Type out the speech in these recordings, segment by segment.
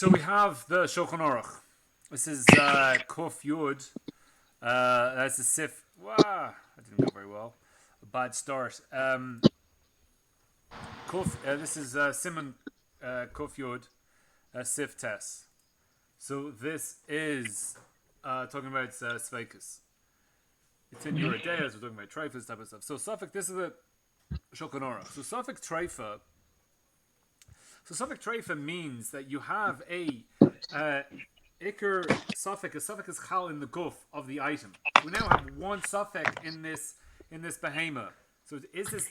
So we have the Shulchan Aruk. This is Kuf Yud. That's the Sif. Wow, that didn't go very well. A bad start. This is Siman Kuf Yud Sif Tes. So this is talking about Sfakes. It's in Yora Deas. We're talking about Treifas type of stuff. So Sfake, this is the Shulchan Aruk. So Sfake Treifa. So Sfake Treifa means that you have a Iker Sfake. A Sfake is chal in the guf of the item. We now have one Sfake in this behemoth. So is this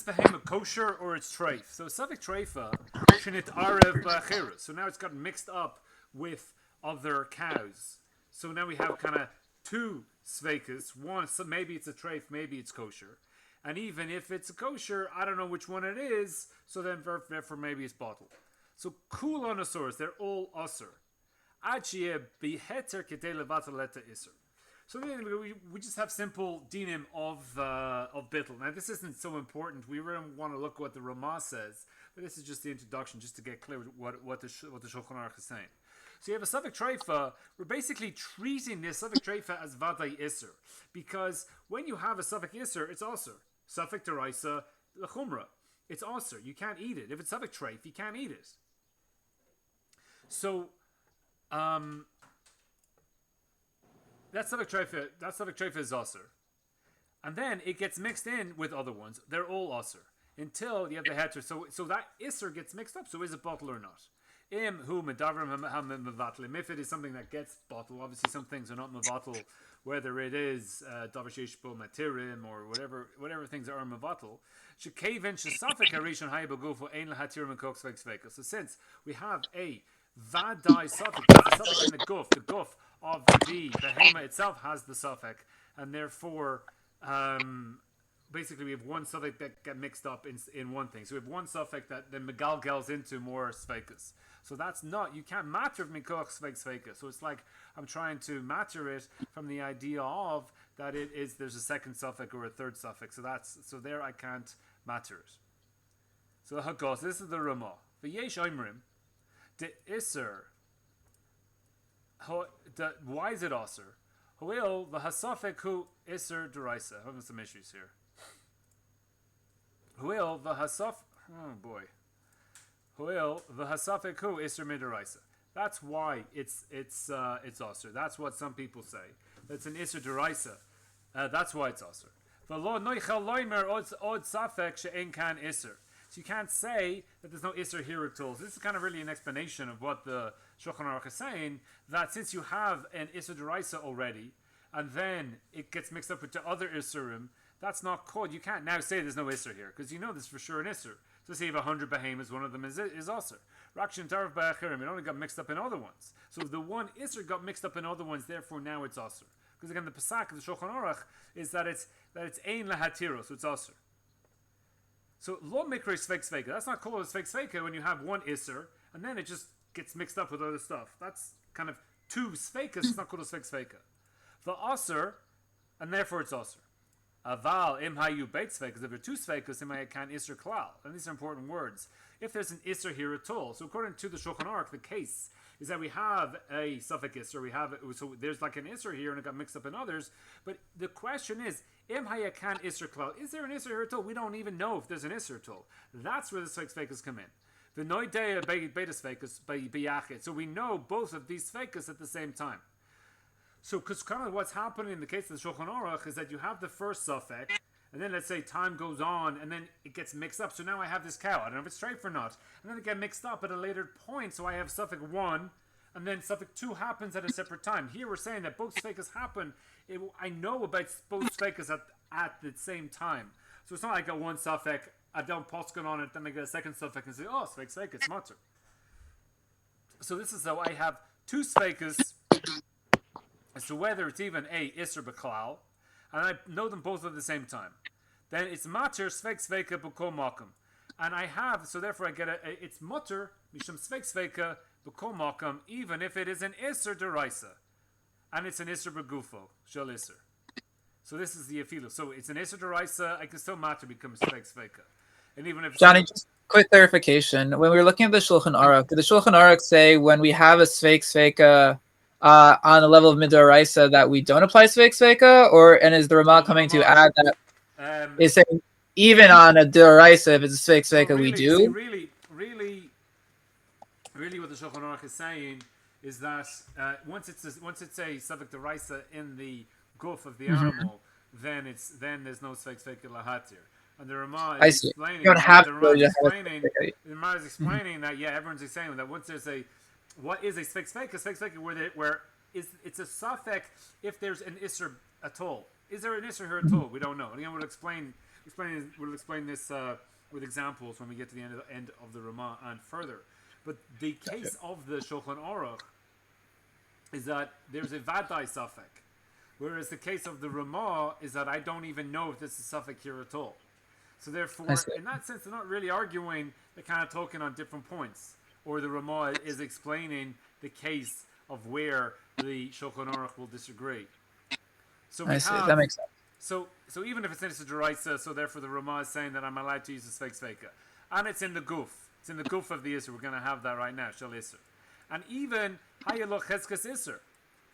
behemoth kosher or it's treif? So Sfake Treifa shenit arev b'achirus. So now it's got mixed up with other cows. So now we have kind of two Sfakes. One, so maybe it's a treif, maybe it's kosher. And even if it's a kosher, I don't know which one it is, so then therefore maybe it's bottled. So kul onosaurs, they're all usr. Achie beheter kedei levatel leta isr. So then we just have simple dinim of bittul. Now this isn't so important. We really want to look at what the Rema says, but this is just the introduction, just to get clear what the Shulchan Aruch is saying. So you have a Sfake Treifa. We're basically treating this Sfake Treifa as Vadai Isser. Because when you have a Sfake Isser, it's Aser. Sfake Deraisa L'chumra. It's Aser. You can't eat it. If it's Sfake Treif, you can't eat it. So, that Sfake Treifa is Aser. And then it gets mixed in with other ones. They're all Aser. Until you have the heter. So that Isser gets mixed up. So is it bottle or not? If it is something that gets bottled, obviously some things are not mevatel, whether it is davar sheish bo matirim or whatever things are mevatel. So since we have a vadai suffix, the suffix in the guf of the behema itself has the suffix, and therefore basically we have one suffix that get mixed up in one thing. So we have one suffix that then megalgels into more sfakes. So that's not, you can't matter of mikoch Sfake Sfaka. So it's like I'm trying to matter it from the idea of that it is there's a second suffix or a third suffix. So there I can't matter it. So the Hakos, this is the Rema. V'yesh Oimrim, the Isser, why is it Aser? Hoil the Hasafek hu Isser Deraisa. Having some issues here. Hoil the Hasaf, oh boy. Hoil the Hasafek hu Isser Midaraisa. That's why it's Aser. That's what some people say. It's an Isser Deraisa. That's why it's Aser. V'lo noichel loimer od Safek she'en kan Isser. So you can't say that there's no Isser here at all. So this is kind of really an explanation of what the Shulchan Aruch is saying, that since you have an Isser Deraisa already, and then it gets mixed up with the other Isserim, that's not called. You can't now say there's no Isser here, because you know there's for sure an Isser. So say you have 100 behemoths, one of them is Aser. Rakshin Tarv Ba'achirim, it only got mixed up in other ones. So if the one Isser got mixed up in other ones, therefore now it's Aser. Because again, the Pesach of the Shulchan Aruch is that it's Ein Lahatiro, so it's Aser. So lo mikra Sfake Sfaka. That's not called a Sfake Sfaka when you have one Isser, and then it just gets mixed up with other stuff. That's kind of two Sfakas, it's not called a Sfake Sfaka. The Aser, and therefore it's Aser. Aval im hayu beit Sfakas. If there are two Sfakas, im can Isser klal. And these are important words. If there's an Isser here at all, so according to the Shulchan Aruch, the case is that we have a suffix Isser, so there's like an Isser here and it got mixed up in others, but the question is, Im can Isser klal. Is there an Isser here at all? We don't even know if there's an Isser at all. That's where the Sfake Sfakas come in. The Nodea beta Sfakas by biyachid. So we know both of these Sfakas at the same time. So because kind of what's happening in the case of the Shulchan Aruch is that you have the first suffix, and then let's say time goes on, and then it gets mixed up. So now I have this cow. I don't know if it's straight or not. And then it gets mixed up at a later point. So I have suffix 1, and then suffix 2 happens at a separate time. Here we're saying that both Sfakas happen. I know about both Sfakas at the same time. So it's not like I got one suffix, I don't poskin on it, then I get a second suffix and say, oh, Sfake Sfaka, it's mutter. So this is how I have two Sfakas as to whether it's even a Isser B'klal, and I know them both at the same time. Then it's matter Sfake Sfaka B'kol Makom. And I have, so therefore I get it's mutter Mishum Sfake Sfaka B'kol Makom, even if it is an Isser Deraisa. And it's an Isser B'gufo, Shel Isser. So this is the Afilu. So it's an Isser Deraisa, I can still matter become Sfake Sfaka. And even if Johnny, quick clarification. When we were looking at the Shulchan Aruk, did the Shulchan Aruk say when we have a Sfake Sfaka on the level of Midoraisa that we don't apply Sfake Sfaka, and is the Rema coming to add that is saying even on a Doraisa, if it's a Sfake Sfaka, we do? See, really, what the Shulchan Aruch is saying is that once it's a Sfake Doraisa in the goof of the animal, then there's no Sfake Sfaka lahatir. And the Rema is explaining. You don't have the to Rema is explaining that everyone's saying that once there's what is a Sfake Sfaka where it's a suffix if there's an isser at all. Is there an isser here at all? We don't know. And again, we'll explain this with examples when we get to the end of the Rema and further. But the case of the Shulchan Aruch is that there's a vadai suffix, whereas the case of the Rema is that I don't even know if there's a suffix here at all. So therefore, in that sense, they're not really arguing. They're kind of talking on different points. Or the Rema is explaining the case of where the Shulchan Aruch will disagree. So that makes sense. So even if it's in a deraisa, so therefore the Rema is saying that I'm allowed to use the Sfake Sfaka. And it's in the goof. It's in the goof of the Isser. We're going to have that right now, Shel Isser. And even Hayaloch Cheskas Isser.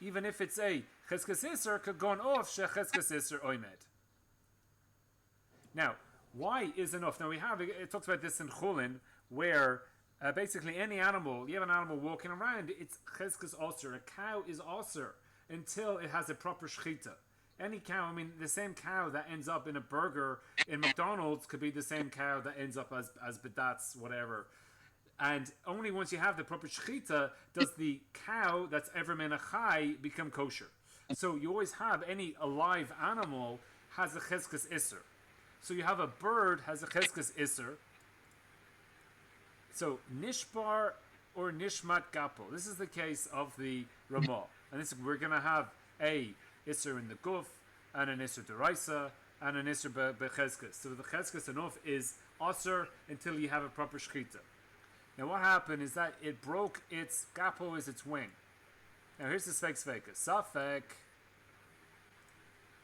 Even if it's a Cheskas Isser, could go off She Cheskas Isser Oimed. Now, why is enough? Now it talks about this in Chulin, where basically any animal, you have an animal walking around, it's Cheskas Osir. A cow is Osir until it has a proper Shechita. Any cow, the same cow that ends up in a burger in McDonald's could be the same cow that ends up as Bedatz, whatever. And only once you have the proper Shechita does the cow that's ever menachai become kosher. So you always have any alive animal has a Cheskas Isser. So you have a bird has a Cheskas Isser. So Nishbar or Nishmat Gapo. This is the case of the Ramah. And we're going to have a Isser in the Guf, and an Isser Deraisa, and an Isser Becheskas. So the Cheskas enough is Osir until you have a proper Shechita. Now what happened is that it broke its Gapo is its wing. Now here's the Sfake Sfaka. Safek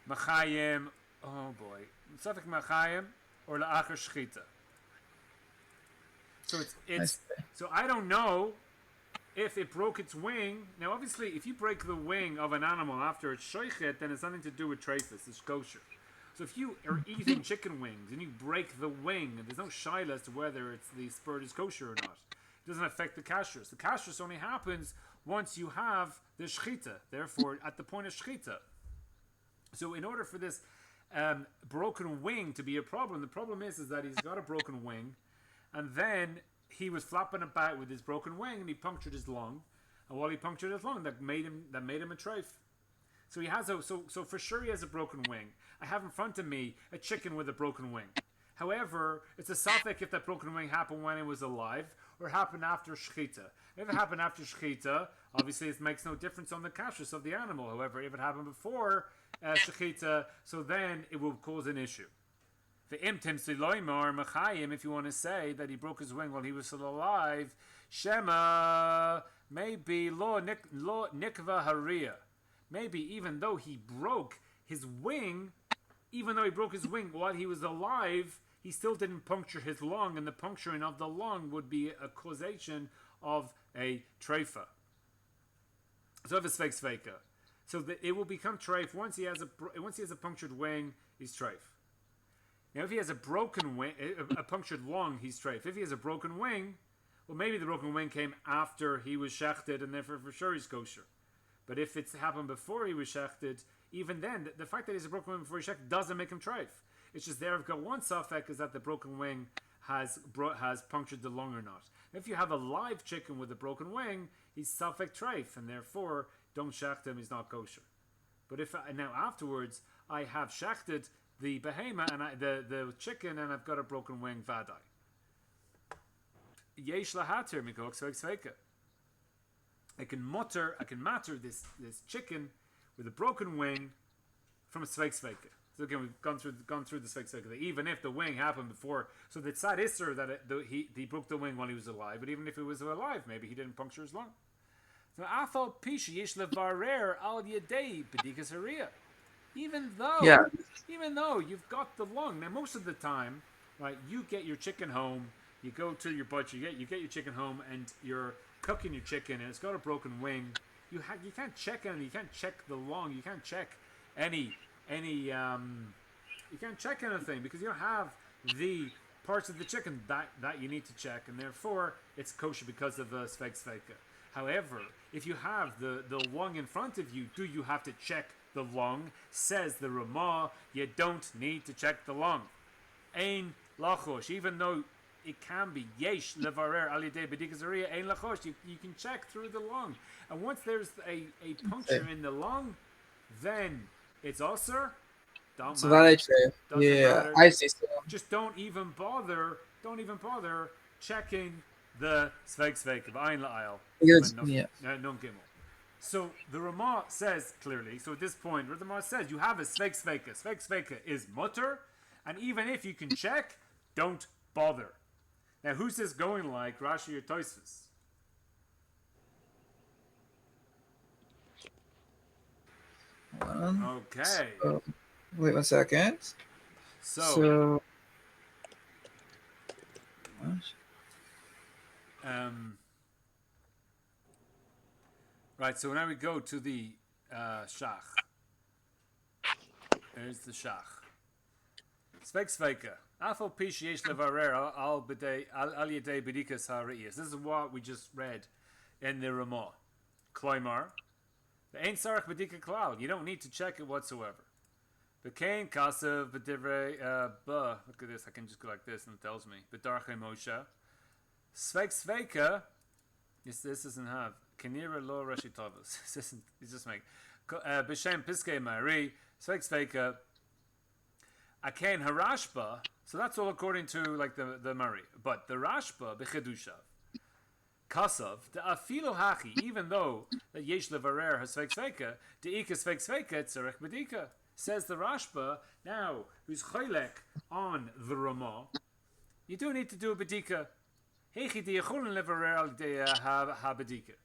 Machayim, oh boy. Safek Machayim or La'achar Shechita. So so I don't know if it broke its wing. Now obviously if you break the wing of an animal after it's shoichet, then it's nothing to do with treifus, it's kosher. So if you are eating chicken wings and you break the wing, and there's no shaila as to whether the spurt is kosher or not, it doesn't affect the kashrus. The kashrus only happens once you have the shechita, therefore at the point of shechita. So in order for this broken wing to be a problem, the problem is that he's got a broken wing, and then he was flapping about with his broken wing, and he punctured his lung. And while he punctured his lung, that made him a treif. So he has so for sure he has a broken wing. I have in front of me a chicken with a broken wing. However, it's a suffix if that broken wing happened when it was alive or happened after shechita. If it happened after shechita, obviously it makes no difference on the kashrus of the animal. However, if it happened before shechita, so then it will cause an issue. If you want to say that he broke his wing while he was still alive, Shema, maybe lo nikva haria. Maybe even though he broke his wing, even though he broke his wing while he was alive, he still didn't puncture his lung, and the puncturing of the lung would be a causation of a treifa. So if it's Sfake Sfaka, so that it will become treif once he has a punctured wing, he's treif. Now, if he has a broken wing, a punctured lung, he's treif. If he has a broken wing, well, maybe the broken wing came after he was shechted, and therefore for sure he's kosher. But if it's happened before he was shechted, even then, the fact that he's a broken wing before he's shechted doesn't make him treif. It's just there. I've got one suffix is that the broken wing has punctured the lung or not. If you have a live chicken with a broken wing, he's suffix treif, and therefore don't shecht him. He's not kosher. But if now afterwards I have shechted the behemoth and the chicken, and I've got a broken wing vadai. Yesh lahatir mikok Sfake Sfaka. I can matter this chicken with a broken wing from a Sfake Sfaka. So again, we've gone through the Sfake Sfaka. Even if the wing happened before, so the tzad isser that he broke the wing while he was alive. But even if he was alive, maybe he didn't puncture his lung. So afal pisha yesh levarer al yedei b'dikas haria. Even though you've got the lung. Now, most of the time, right, you get your chicken home, You go to your butcher, you get your chicken home, and you're cooking your chicken, and it's got a broken wing. You can't check anything. You can't check the lung. You can't check any you can't check anything because you don't have the parts of the chicken that you need to check, and therefore it's kosher because of the Sfake Sfaka. However, if you have the lung in front of you, do you have to check the lung? Says the Rema, you don't need to check the lung. Ein lachosh, even though it can be yesh levarer alidei b'dikas ariya ein lachosh. You can check through the lung, and once there's a puncture in the lung, then it's ulcer. So that I true. Yeah, I see. So. Just don't even bother checking the Sfake Sfaka b'ayin la'ayil. So the Rema says clearly. So at this point, the Rema says you have a Sfake Sfaka. Sfake Sfaka is mutter, and even if you can check, don't bother. Now, who's this going like, Rashi or Tosfot? Okay. So, wait 1 second. So right, so now we go to the Shach. There's the Shach. Sfake Sfaka. Afal pish yesh levarer al yedei b'dikas ha're'iyas. This is what we just read in the Rema. Kloimar. The ain't sarach b'dika klal. You don't need to check it whatsoever. B'kein kasev b'divrei look at this. I can just go like this and it tells me. B'darchei Moshe. Sfake Sfaka. This doesn't have. Kenira lo Rashi Tovos. It's just make. B'shem piskei Mareh. Sfake Sfaka. Akain harashba. So that's all according to like the Mareh. But the Rashba b'chedushav. Kasav the afilo hachi. Even though that yesh levarer has Sfake Sfaka, the ika Sfake Sfaka tzarech b'dika. Says the Rashba, now, who's chaylek on the Rema, you do need to do a bedika. Hechi di yechulin levarer al ha-bedika.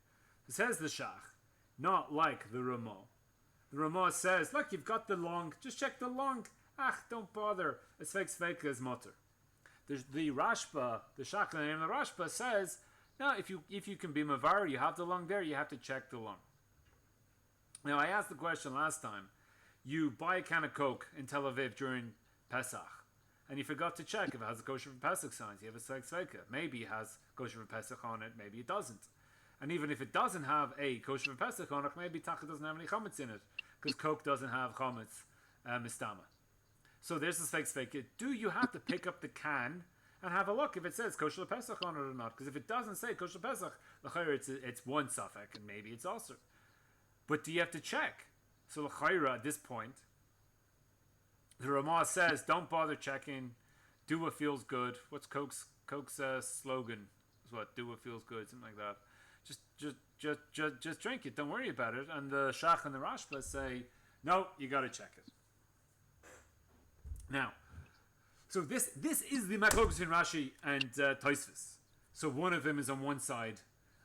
Says the Shach, not like the Rema. The Rema says, look, you've got the lung, just check the lung. Don't bother. A Sfake Sfaka is mutter. The Rashba, the Shach and the Rashba says, no, if you can be mavar, you have the lung there, you have to check the lung. Now, I asked the question last time. You buy a can of Coke in Tel Aviv during Pesach, and you forgot to check if it has a kosher for Pesach signs. You have a Sfake Sfaka. Maybe it has kosher for Pesach on it, maybe it doesn't. And even if it doesn't have a kosher for Pesach on it, maybe Tachat doesn't have any chametz in it, because Coke doesn't have chametz mistama. So there's the Sfake Sfaka. Do you have to pick up the can and have a look if it says kosher Pesach on it or not? Because if it doesn't say kosher Pesach, it's one safek, and maybe it's also. But do you have to check? So l'chayra at this point, the Rema says, don't bother checking, do what feels good. What's Coke's slogan? Is what, do what feels good, something like that. Just drink it, don't worry about it. And the Shach and the Rashba say, no, you got to check it. Now, so this is the Mekomos in Rashi and Tosfot. So one of them is on one side,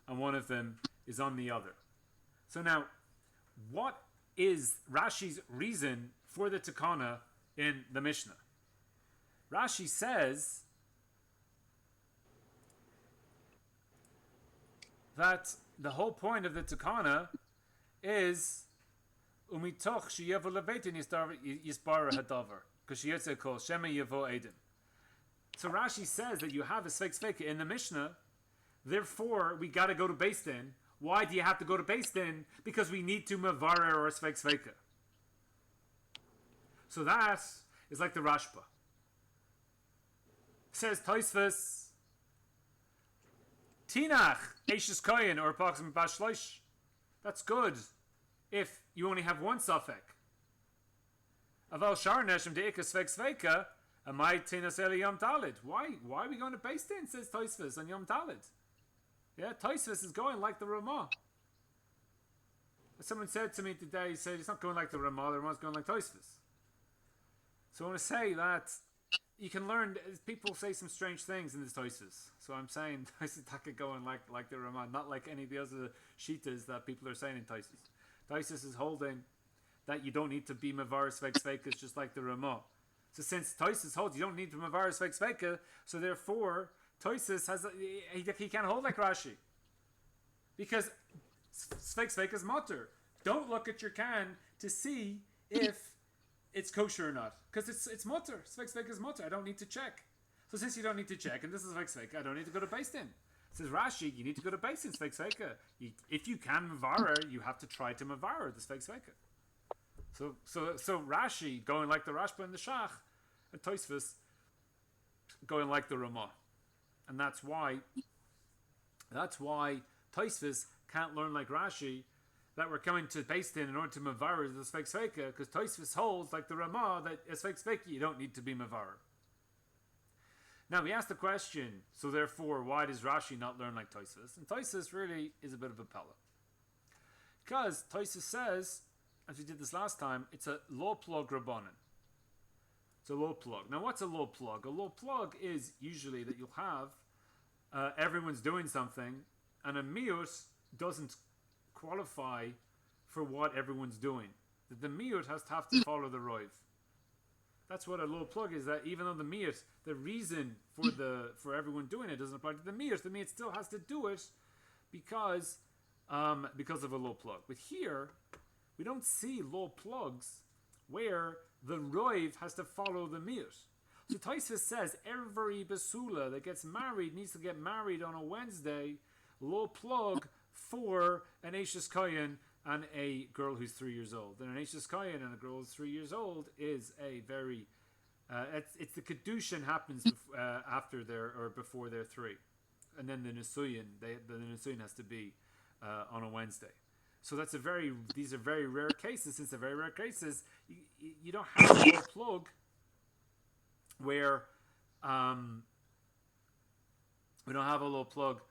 and one of them is on the other. So now, what is Rashi's reason for the takana in the Mishnah? Rashi says that the whole point of the takana is umitoch sheyevo lebetin yispara hadavar because sheyotze kol shema yevo edim. So Rashi says that you have a Sfake Sfaka in the Mishnah, therefore we got to go to Beis Din. Why do you have to go to Beis Din? Because we need to mevarer or Sfake Sfaka. So that is like the Rashba. Says Tosfos, Tinach, Eishes Koyin, or Pachim Bashloish. That's good if you only have one safek. Aval Shar Neshem Deika Sfake Sfaka, Amai Tinas Eli Yom Talid. Why are we going to Beis Din? Says Tosfos on Yom Talid. Yeah, Tosfos is going like the Rema. Someone said to me today, he said he's not going like the Rema's going like Tosfos. So I want to say that you can learn, people say some strange things in this Tosfos. So I'm saying Tosfos is going like the Rema, not like any of the other shitas that people are saying in Tosfos. Tosfos is holding that you don't need to be Mavar Sfake Sfaka just like the Rema. So since Tosfos holds you don't need to Mavar Sfake Sfaka, so therefore Toisus has he can't hold like Rashi because Sfake Sfaka is mutter. Don't look at your can to see if it's kosher or not because it's mutter. Sfake Sfaka is mutter. I don't need to check. So since you don't need to check, and this is Sfake Sfaka, I don't need to go to Beis Din. Says Rashi, you need to go to Beis Din Sfake Sfaka. If you can mavarer, you have to try to mavarer the Sfake Sfaka. So Rashi going like the Rashba and the Shach, and Tosfot going like the Rema, and that's why Tosfot can't learn like Rashi that we're coming to Beis Din in order to mavarer the Sfake Sfaka, because Tosfot holds like the Rema that a Sfake Sfaka you don't need to be mavarer. Now we ask the question, so therefore why does Rashi not learn like Tosfot? And Tosfot really is a bit of a pella, because Tosfot says, as we did this last time, it's a low plug rabbanon. It's a low plug. Now, what's a low plug? A low plug is usually that you'll have everyone's doing something, and a miut doesn't qualify for what everyone's doing. That the miut has to have to follow the roiv. That's what a low plug is. That even though the miut, the reason for everyone doing it doesn't apply to the miut still has to do it because of a low plug. But here, we don't see low plugs where the roiv has to follow the miut. So Tosfos says every basula that gets married needs to get married on a Wednesday, low plug for an Eishes Kohen and a girl who's 3 years old. And an Eishes Kohen and a girl who's 3 years old is a very it's the kedushin happens after or before they're 3, and then the nesuyin has to be on a Wednesday. So these are very rare cases. Since they're very rare cases, you don't have a low plug where we don't have a low plug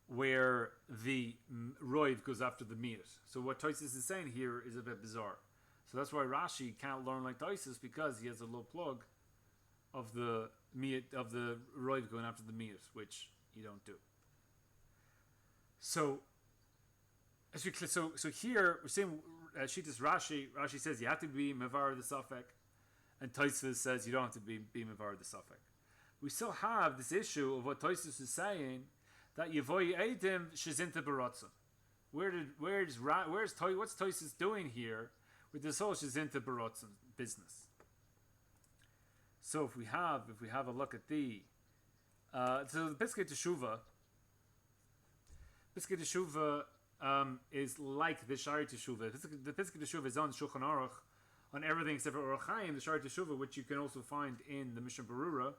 where the roiv goes after the miut. So what Tosfos is saying here is a bit bizarre. So that's why Rashi can't learn like Tosfos, because he has a low plug of the miut of the roiv going after the miut, which you don't do. So here we're saying Shitas Rashi. Rashi says you have to be mevar the safek, and Tosfos says you don't have to be mevar the safek. We still have this issue of what Tosfos is saying, that Yavoy Eidim Shizinta Baratzon. What's Tosfos doing here with this whole Shizinta Baratzon business? So if we have a look at the Ptchei Teshuva, is like the Shari Teshuva. The Ptchei Teshuva is on Shulchan Aruk, on everything except for Orach Chaim. The Shari Teshuva, which you can also find in the Mishnah Berurah.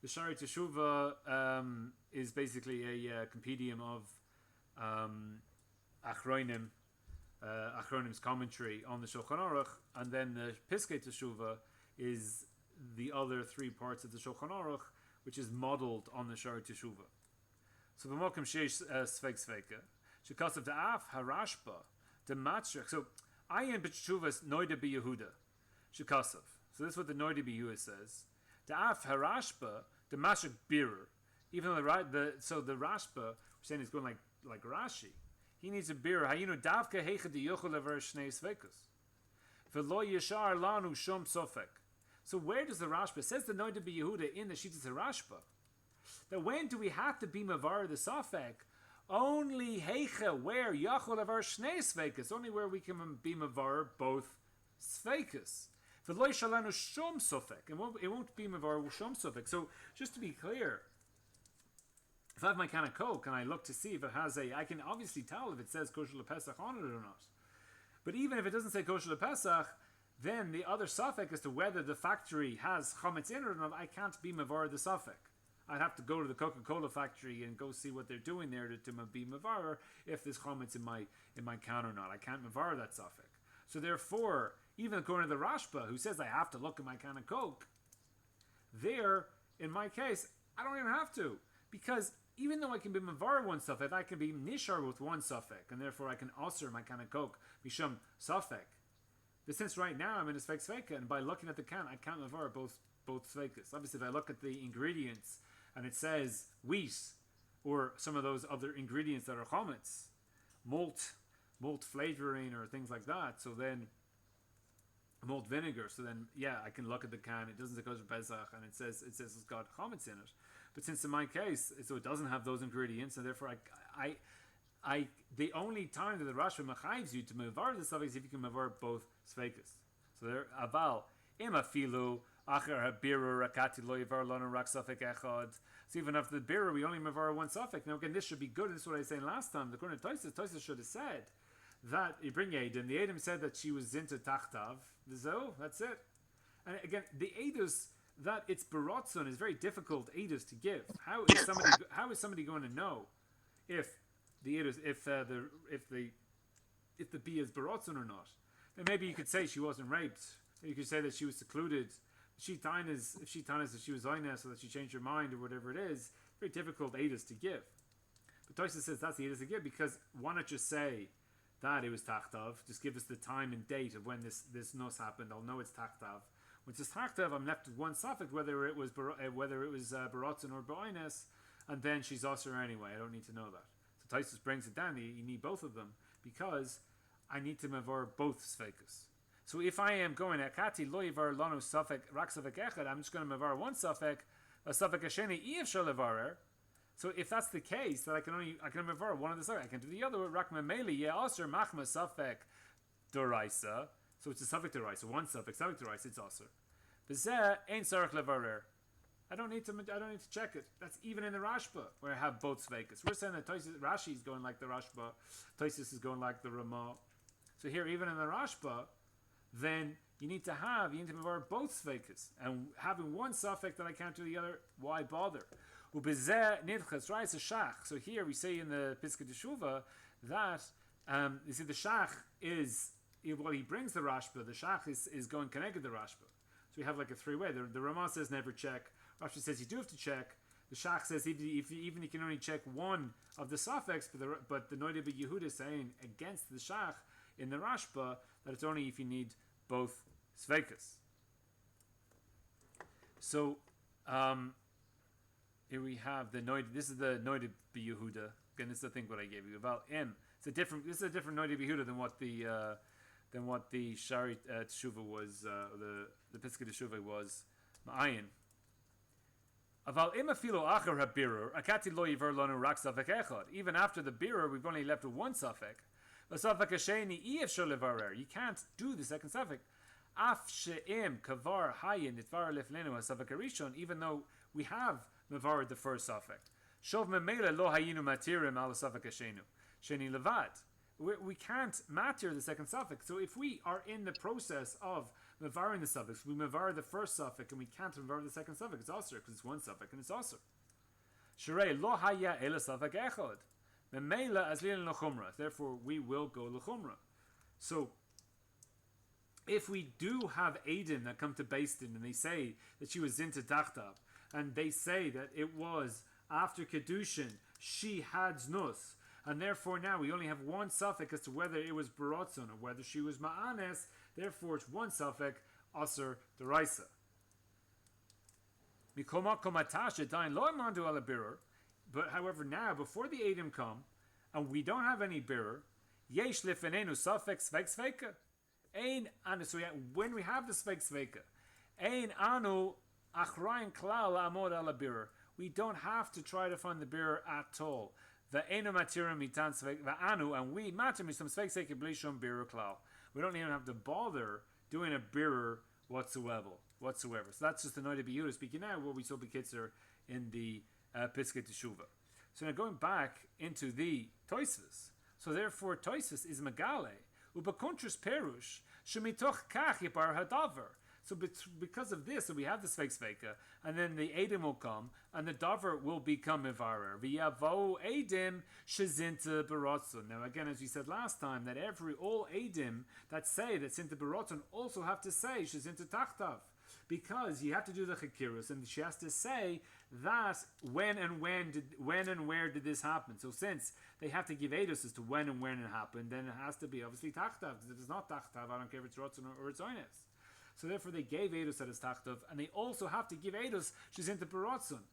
The Shari Teshuva is basically a compendium of Achronim's commentary on the Shulchan Aruch, and then the Ptchei Teshuva is the other 3 parts of the Shulchan Aruch, which is modeled on the Shari Teshuva. So b'mokum sheish Sfake Sfaka, shekasav da'af harashba dematshach. So ayin b'teshuvas nodע ביהודה shekasav. So this is what the nodע ביהודה says. Da'af harashba dematshach birer. Even though the Rashba, we're saying he's going like Rashi. He needs a birer. Hayinu davka heicha diyochel lever shnei Sfekos. V'lo yeshar lanu shom sofek. So where does the Rashba, says the nodע ביהודה in the Shitas Rashba, that when do we have to be mavar the safek? Only heicha where yachol avar shnei Sfekos, only where we can be mavar both Sfekos. V'lo yishalanu shom sofek, it won't be mavar shom sofek. So just to be clear, if I have my can of Coke and I look to see if it has I can obviously tell if it says kosher lePesach on it or not. But even if it doesn't say kosher lePesach, then the other safek as to whether the factory has chametz in it or not, I can't be mavar the safek. I'd have to go to the Coca-Cola factory and go see what they're doing there to be mavar if there's chametz in my can or not. I can't mavar that safek. So therefore, even according to the Rashba, who says I have to look at my can of Coke, there, in my case, I don't even have to, because even though I can be mavar one safek, I can be nishar with one safek, and therefore I can usher my can of Coke mishum safek. But since right now I'm in a Sfake Sfaka, and by looking at the can, I can't mavar both Sfekos. Obviously, if I look at the ingredients and it says wheat or some of those other ingredients that are chametz, malt flavoring or things like that, so then malt vinegar, so then yeah, I can look at the can, it doesn't say kosher Pesach, and it says it's got chametz in it. But since in my case, so it doesn't have those ingredients, and therefore the only time that the Rashi machayives you to mevar the suffix is if you can mevar both sfakos. So there, aval imafilu acher habiru rakati lo yivar lanu rak safek echad. So even after the birur, we only mevar one suffix. Now again, this should be good. This is what I was saying last time. The Kohen Tosfot should have said that you bring Eidim. The Eidim said that she was into tachtav. That's it. And again, the Eidus that it's barotzon is very difficult Eidus to give. How is somebody going to know if the Eidus, if the bee is barotzon or not? Then maybe you could say she wasn't raped. Or you could say that she was secluded. If she tainas that she was oines so that she changed her mind or whatever it is, very difficult Eidus to give. But Tosfot says that's the Eidus to give because why not just say that it was tachtav? Just give us the time and date of when this nos happened. I'll know it's tachtav. When it's tachtav, I'm left with one suffix, whether it was barotzon or ba'oines, and then she's osir anyway. I don't need to know that. So Tosfot brings it down. You need both of them because I need to mevar both sfakos. So if I am going akati lo yivar lanu safek rak safek echad, I'm just going to mevar one safek, a safek hasheni iyevshar levarer. So if that's the case, that I can mevar one of the safek, I can do the other rak memeli ye aser machma safek doraisa. So it's a safek doraisa, one safek doraisa, it's aser. Bezeh ein sarach levarer. I don't need to check it. That's even in the Rashba where I have both sfakos. We're saying that Rashi is going like the Rashba, Tosfot is going like the Rema. So here, even in the Rashba, then you need to mevar both sfakos, and having one suffix that I can't do the other, why bother? Shach. So here we say in the ptchei teshuva that you see the Shach is he brings the Rashba. The Shach is going connected to the Rashba. So we have like a three-way. The Rema says never check. Rashi says you do have to check. The Shach says even you can only check one of the suffix, but the Nodea Yehuda is saying against the Shach in the Rashba that it's only if you need both sfakos. So here we have the Nodea. This is the Nodea Yehuda. Again, this is the thing what I gave you about M. This is a different Nodea Yehuda than what the Shari Teshuva was. The Ptchei Teshuva was Ma'ayin. Even after the birur, we've only left with one suffix. You can't do the second suffix. Even though we have mevared the first suffix. We can't matter the second suffix. So if we are in the process of mevaring the suffix, we mevar the first suffix and we can't mevar the second suffix. It's aser because it's one suffix and it's aser. Sharei lo haya ela suffix echad. Memela as lil l'chumra. Therefore, we will go l'chumra. So, if we do have Aiden that come to Beis Din and they say that she was into Tachtav, and they say that it was after Kedushin she had znus, and therefore now we only have one suffix as to whether it was barotzon or whether she was ma'anes. Therefore, it's one suffix aser deraisa. Mikoma komatasha dain lo imandu ala birur. But however, now before the Adim come, and we don't have any birur, yesh lifenenu safek Sfake Sfaka. Ein anu. So when we have the Sfake Sfaka, ein anu achrayin klal amod ala birur. We don't have to try to find the birur at all. The enu matirim mitan Sfake anu, and we matir misam Sfake Sfaka blishum birur klal. We don't even have to bother doing a birur whatsoever. So that's just the Nodea Yehuda speaking now, what we saw B'Kitzer in the Ptchei Teshuva. So now going back into the Tosfos. So therefore Tosfos is Megale ubakontras perush shemitoch kach yibar hadavar. So because of this, so we have the Sfake Sfaka, and then the Adim will come, and the Davar will become Mivarer. V'yavo Adim shezinta barotzon. Now again, as we said last time, that all Adim that say that Sinta barotzon also have to say shezinta tachtav. Because you have to do the chakirus, and she has to say that when and where did this happen. So since they have to give edus as to when and when it happened, then it has to be obviously tachtav. If it's not tachtav, I don't care if it's rotzon or it's oines. So therefore they gave edus that is tachtav, and they also have to give edus she's into barotzon.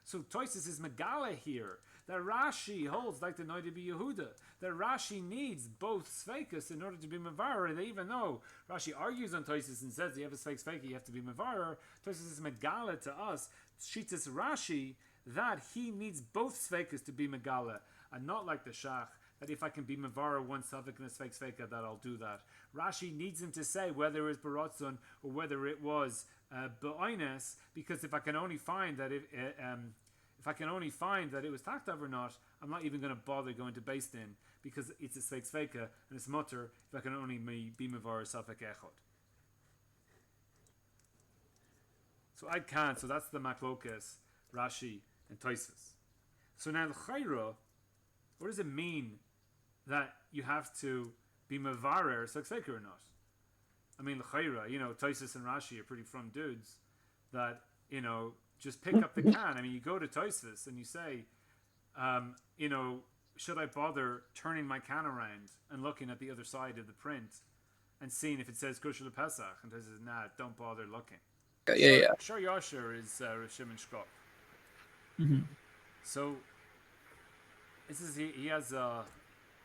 So Tosfos is megala here that Rashi holds like the Nodea Yehuda, that Rashi needs both sfakos in order to be mevarer. And even though Rashi argues on Tosfos and says you have a Sfake Sfaka, you have to be mevarer, Tosfos is megala to us, Shitas Rashi, that he needs both sfekas to be megala, and not like the Shach, that if I can be mevara one safek and a Sfake Sfaka, that I'll do that. Rashi needs him to say whether it was baratzon or whether it was ba'ines, because if I can only find that if I can only find that it was taktav or not, I'm not even going to bother going to Beis Din, because it's a Sfake Sfaka and it's mutter if I can only be mevara safek echod. So I can't. So that's the maklokas, Rashi and Tosfot. So now the chayra, what does it mean that you have to be mevarer Sfake Sfaka or not? I mean, l'chayra, Tosfot and Rashi are pretty from dudes that, just pick up the can. I mean, you go to Tosfot and you say, should I bother turning my can around and looking at the other side of the print and seeing if it says kosher Pesach? And Tosfot says, nah, don't bother looking. Yeah. Shar Yasher is Shimon Shkop. Mm-hmm. So this is he has so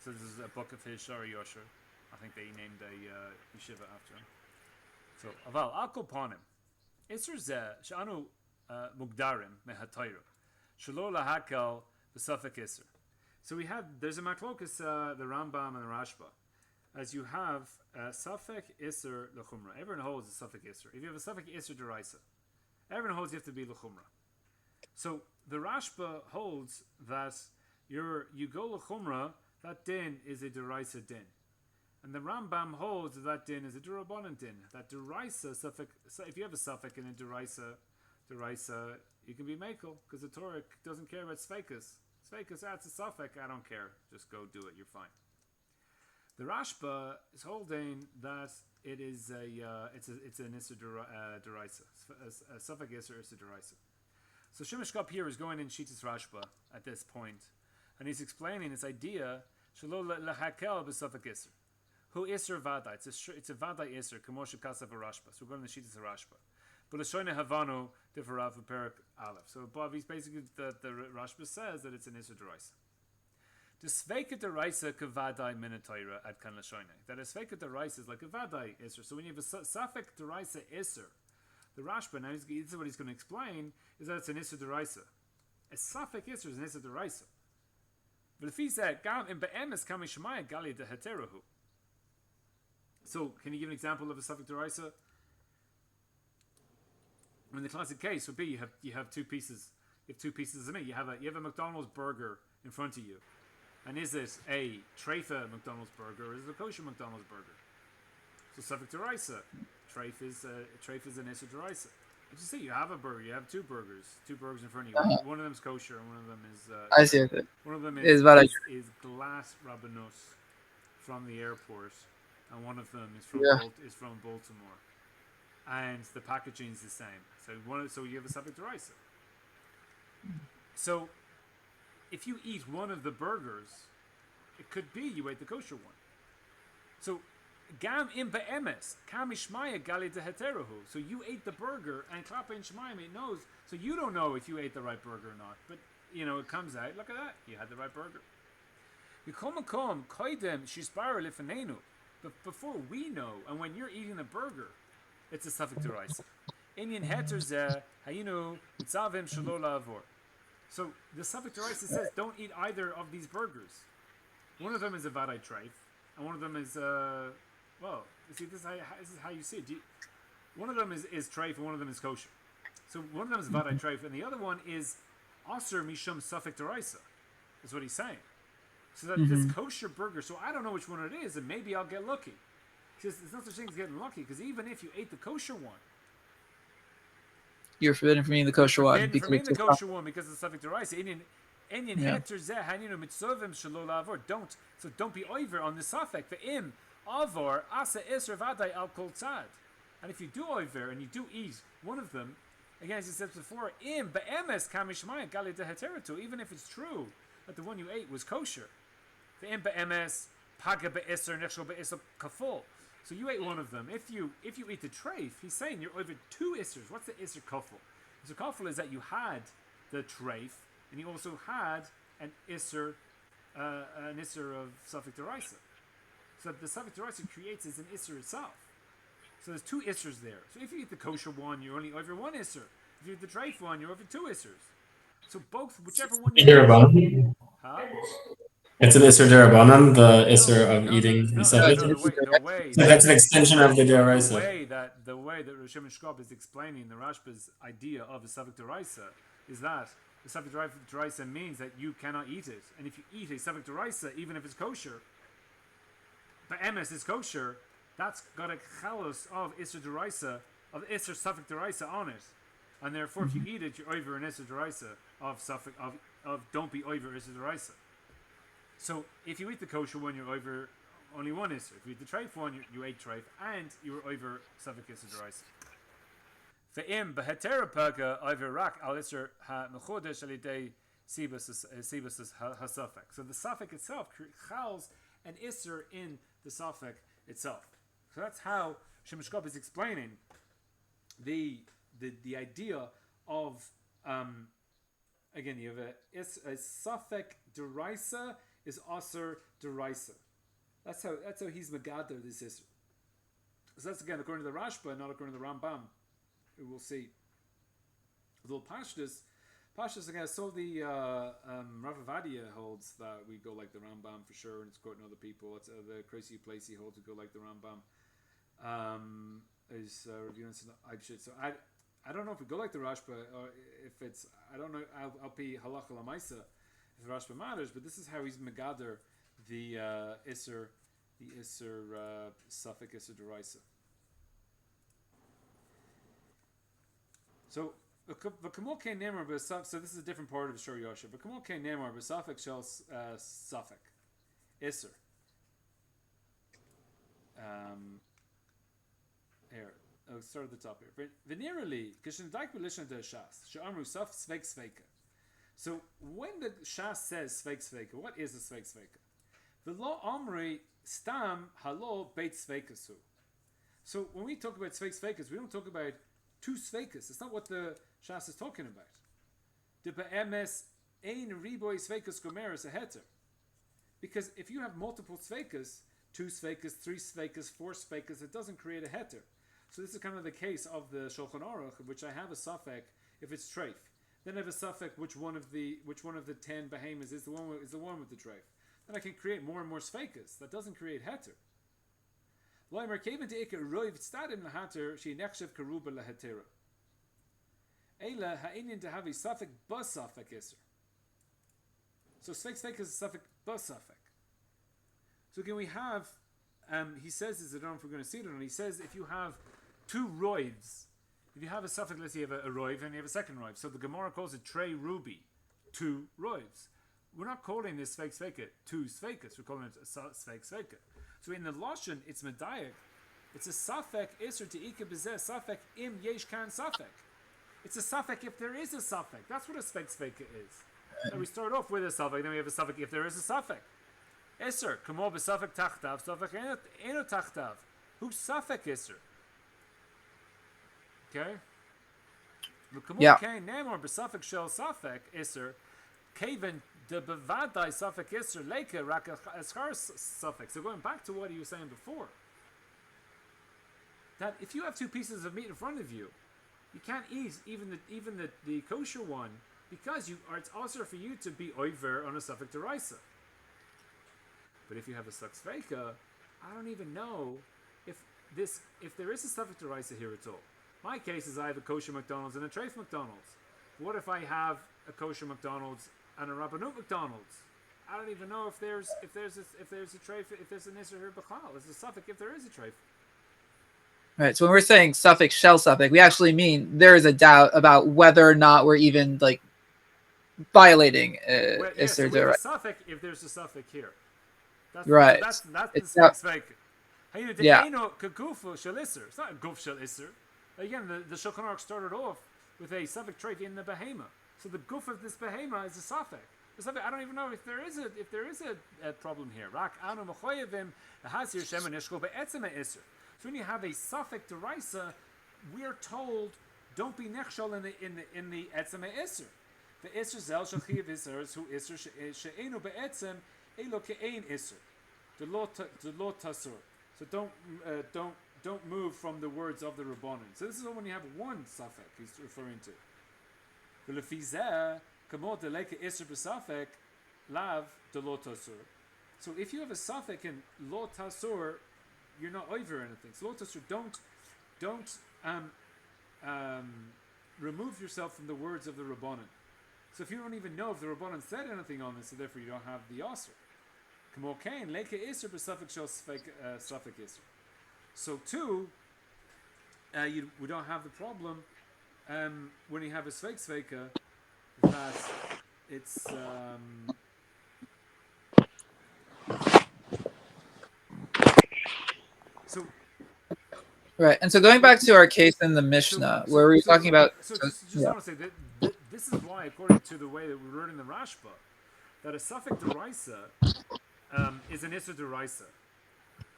this is a book of his Shari Yosher. I think they named a yeshiva after him. So aval akol panim iser zeh shanu mugdarim mehatayra shelo lahakel b'safek iser. So there's a maklokas the Rambam and the Rashba, as you have safek iser lechumra. Everyone holds a safek iser. If you have a safek iser deraisa, everyone holds you have to be lechumra. So the Rashba holds that you go lechumra, that din is a deraisa din, and the Rambam holds that din is a derabanan din. That deraisa safek. So if you have a safek in a deraisa, you can be mekel because the Torah doesn't care about sfekas. Sfekas, that's a safek. I don't care. Just go do it. You're fine. The Rashba is holding that it is it's an issa deraisa. A safek issa is a deraisa. So Shimashkop here is going in Shitas Rashba at this point, and he's explaining this idea shelo lehakel b'safek iser. Who iser vada? It's a vada iser. Kamosha kasav Rashba. So we're going to Shitas Rashba. But l'shoyne havanu differav perik aleph. So above, he's basically the Rashba says that it's an iser deraisa. The Sfake deraisa kavadai minatayra at kan l'shoyne. That a Sfake deraisa is like a vadai iser. So when you have a safek deraisa iser, the Rashba, now this is what he's going to explain, is that it's an Issa Deraisa. A Safek Issa is an Issa Deraisa. But if he said, Gam in Be'emes Kami Shemaya Gali de Heterahu. So, can you give an example of a Safek Deraisa? In the classic case would be you have two pieces. You have two pieces of meat. You have a McDonald's burger in front of you. And is it a treifa McDonald's burger or is it a kosher McDonald's burger? So Safek Deraisa. Treif is an Issa Deraisa. But you see, you have a burger. You have two burgers in front of you. One of them is kosher, and one of them is. I see it. One of them is glass rabanus from the airport, and one of them is from Baltimore, and the packaging is the same. So you have a Safek Deraisa. So if you eat one of the burgers, it could be you ate the kosher one. So. Gam im be'emes kamishmaya gali de heterahu. So you ate the burger, and klapa in shmayim it knows. So you don't know if you ate the right burger or not, but it comes out. Look at that, you had the right burger. Yikomakom koidem shispara lifenenu. But before we know, and when you're eating the burger, it's a Safek Deraisa. Inyan heter zeh hayinu mitzavim shelo la'avor. So the Safek Deraisa says don't eat either of these burgers. One of them is a vadai treif, and one of them is well, you see, this is how you see it. One of them is treif and one of them is kosher. So one of them is vadai treif and the other one is aser mishum Safek Deraisa, is what he's saying. So that this kosher burger, so I don't know which one it is, and maybe I'll get lucky. Because there's no such thing as getting lucky, because even if you ate the kosher one, you're forbidden from eating the kosher one. Because the kosher one because of Safek Deraisa. Don't be over on the Safek. The im avor asa isra vadai al kol tzad. And if you do over and you do eat one of them, again as he said before, im be'emes kamishmaya gali de heteratu. Even if it's true that the one you ate was kosher, the im be'emes paga be'isr nechshol be'isr kaful. So you ate one of them. If you eat the treif, he's saying you're over two isers. What's the isr kaful? Isr kaful is that you had the treif and you also had an isr of Safek Deraisa. So the Safek Deraisa creates as an isser itself. So there's two issers there. So if you eat the kosher one, you're only over one isser. If you eat the treif one, you're over two issers. So both, whichever one you Derabanan? huh? It's an Isser Derabanan, the Isser of eating No, Safek. the way So that's an extension of the the Deraisa. way that Rosh Shkop is explaining the Rashba's idea of a Sfake Deraisa is that the Sfake Deraisa means that you cannot eat it, and if you eat a Sfake Deraisa, even if it's kosher, but MS is kosher, that's got a chalos of Isser Deraisa, of Isser Sfake Deraisa on it, and therefore if you eat it, you're over an Isser Deraisa of Sfake of don't be over Isser Deraisa. So if you eat the kosher one, you're over only one Isser. If you eat the treif one, you ate treif, and you were over Sfake Isser Deraisa. Ve'im behetera paga over rak al Isser ha mechodesh alidei sibas hasafek. So the safek itself chals an Isser in the safek itself. So that's how Shemeshkop is explaining the idea of again you have a safek deraisa is aser deraisa. That's how he's megader this Isser. So that's again according to the Rashba, not according to the Rambam. We will see. The little Pashtas again. So the Rav Avadia holds that we go like the Rambam for sure, and it's quoting other people. It's the crazy place he holds we go like the Rambam. Is reviewing some Ibshit. So I don't know if we go like the Rashba or if it's I don't know. I'll be halacha lamaisa if the Rashba matters, but this is how he's megader the Isser Sfake Isser Deraisa. So this is a different part of the Shor Yosha. But Kamol Kein Nemar b'Safek Shel Safek Isser. Here, I'll start at the top here. Venerally, Kishin Daik Belishan de Shas She'amru Sfake Sfaka. So when the Shas says Sfake Sfaka, what is a Sfake Sfaka? The law Amri Stam Halo Beit Sfakasu. So when we talk about Sfake Sfakas, we don't talk about two Sfakas. It's not what the Shas is talking about. The Be'emes Ein Riboy Sfakas Gomeris a heter. Because if you have multiple Sfakas, 2 Sfakas, 3 Sfakas, 4 Sfakas, it doesn't create a heter. So this is kind of the case of the Shulchan Aruk, which I have a Safek if it's treif. Then I have a Safek which one of the 10 behemoths is the one with the treif. Then I can create more and more Sfakas. That doesn't create heter. Loimer Kaven to Iker Roiv Stadim Lahater, she Nechshev Karuba Lahatera. Eila Ha'inin to have a Safek Bus Safek Isser. So Sfake Sfaka is a Safek Bus Safek. So again we have, he says this, I don't know if we're going to see it or not, he says if you have 2 roivs, if you have a Safek, let's say you have a roiv and you have a second roiv. So the Gemara calls it Trey Ruby, 2 roivs. We're not calling this Sfake Sfaka 2 Sfakas, we're calling it a Sfake Sfaka. So in the Lashon, it's Medayik. It's a Safek Isser to Ika Bezeh Safek Im Yesh Kan Safek. It's a Safek if there is a Safek. That's what a Sfake Sfaka is. So we start off with a Safek, then we have a Safek if there is a Safek. Isser, Kamo B'Safek Tachtav, Safek Eno Tachtav. Who's Safek Isser? Okay? Yeah. Kain Namor B'Safek Shel Safek Isser, Kaven the Bevadai Safek Isser Leke Rak Eschar Safek. So going back to what he was saying before, that if you have 2 pieces of meat in front of you, you can't eat even the kosher one because it's also for you to be over on a Safek Deraisa. But if you have a Sfake Sfaka, I don't even know if there is a Sfake Deraisa here at all. My case is I have a kosher McDonald's and a treif McDonald's. What if I have a kosher McDonald's and a Rabbanut McDonald's? I don't even know if there's a treif, if there's an Isser here b'chal. There's a Suffolk if there is a treif. Right. So when we're saying suffix shell suffix, we actually mean there is a doubt about whether or not we're even like violating Isser Deraisa. Suffolk if there's a Suffolk here. That's, right. That's the Sfake Sfaka. Yeah. It's not a guf shel Isser. Again, the Shulchan Aruch started off with a Suffolk treif in the behema. So the guf of this behema is a Suffolk. I don't even know if there is a problem here. Rak anu mechoyevim hasir shem nishkol be'etzem Isser. So when you have a Sfake Deraisa, we're told don't be nechshol in the etzem Isser. The Isser zel shachiv Isser who Isser she'enu be'etzem elo ke'ein Isser. The law tasur. So don't move from the words of the Rabbanon. So this is when you have one Sfake he's referring to. The lefizeh Kamot deleke iser b'safek lav delo tasur. So if you have a safek in lo tasur, you're not over anything. So lo tasur, don't remove yourself from the words of the Rabbanan. So if you don't even know if the Rabbanan said anything on this, so therefore you don't have the Asr. Kamo kain leke iser b'safek shel safek iser. So too, we don't have the problem when you have a Sfake Sfaka that it's so. Right, and so going back to our case in the Mishnah, where we were talking about... Just I want to say that this is why, according to the way that we wrote in the Rashba, that a Sfake Deraisa is an Isser Deraisa.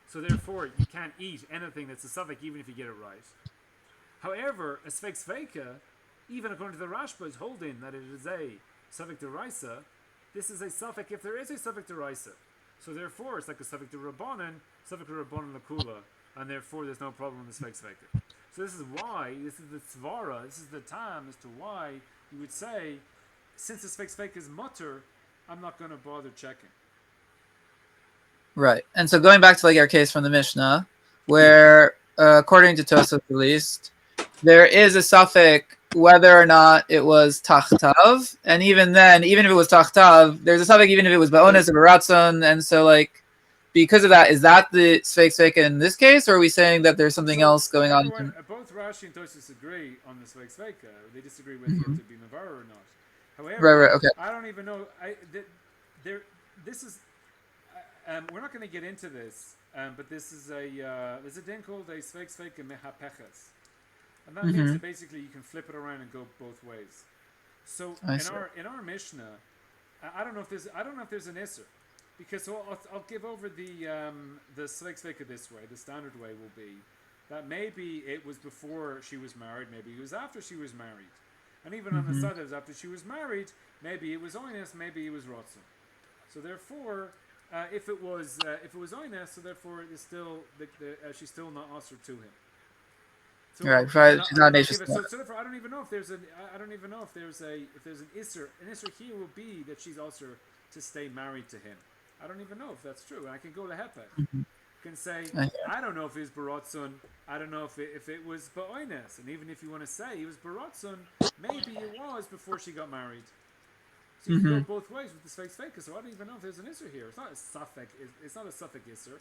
So therefore, you can't eat anything that's a Sfake even if you get it right. However, a Sfake Sfaka, even according to the Rashba, is holding that it is a Sfake Deraisa. This is a Sfake if there is a Sfake Deraisa. So therefore, it's like a Sfake Derabanan, Sfake Derabanan Lakula, and therefore there's no problem in the Sfake Sfaka. So this is why, this is the Tzvara, this is the time as to why you would say, since the Sfake Sfaka is mutter, I'm not going to bother checking. Right, and so going back to like our case from the Mishnah, where according to Tosfot at least, there is a suffix whether or not it was tachtav, and even then, even if it was tachtav, there's a suffix even if it was ba'ones or baratzon, and so like because of that, is that the Sfake Sfaka in this case, or are we saying that there's something else going on? Both Rashi and Tosfot agree on the Sfake Sfaka. They disagree with it to be Mavar or not. However, right, okay. I don't even know. This is. We're not going to get into this, but this is there's a thing called a Sfake Sfaka mehapeches, and that means that basically you can flip it around and go both ways. So in our Mishnah, I don't know if there's an Isser, because I'll give over the Sfake Sfaka this way. The standard way will be that maybe it was before she was married, maybe it was after she was married, and even on the side that was after she was married, maybe it was oines, maybe it was rotzen. So therefore. If it was oines, so therefore it is still she's still not answered to him. So, right, she's not nation. So therefore, I don't even know if there's an isser. An isser here will be that she's also to stay married to him. I don't even know if that's true. I can go to hepech. Can say I don't know if it was baratzon. I don't know if it was ba'oines. And even if you want to say it was baratzon, maybe it was before she got married. So you can go both ways with the Sfake Sfaka. So I don't even know if there's an Isser here. It's not a Sfake. It's not a Sfake Isser.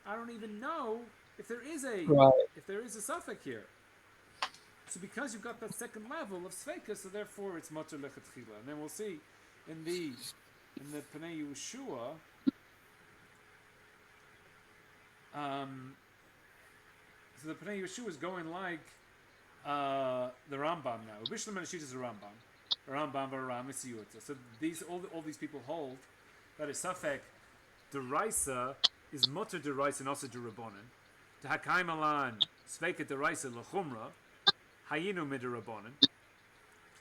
I don't even know if there is a Sfake here. So because you've got that second level of Sfaka, so therefore it's Matur Lechatchila. And then we'll see in the Pnei Yehושע. So the Pnei Yehושע is going like the Rambam now. Bishlam and Ashit is the Rambam. So all these people hold that a Sfake Deraisa is mutter deraisa and also derabanan. To hakaim alan Sfake Deraisa lechumra hayinu miderabanan.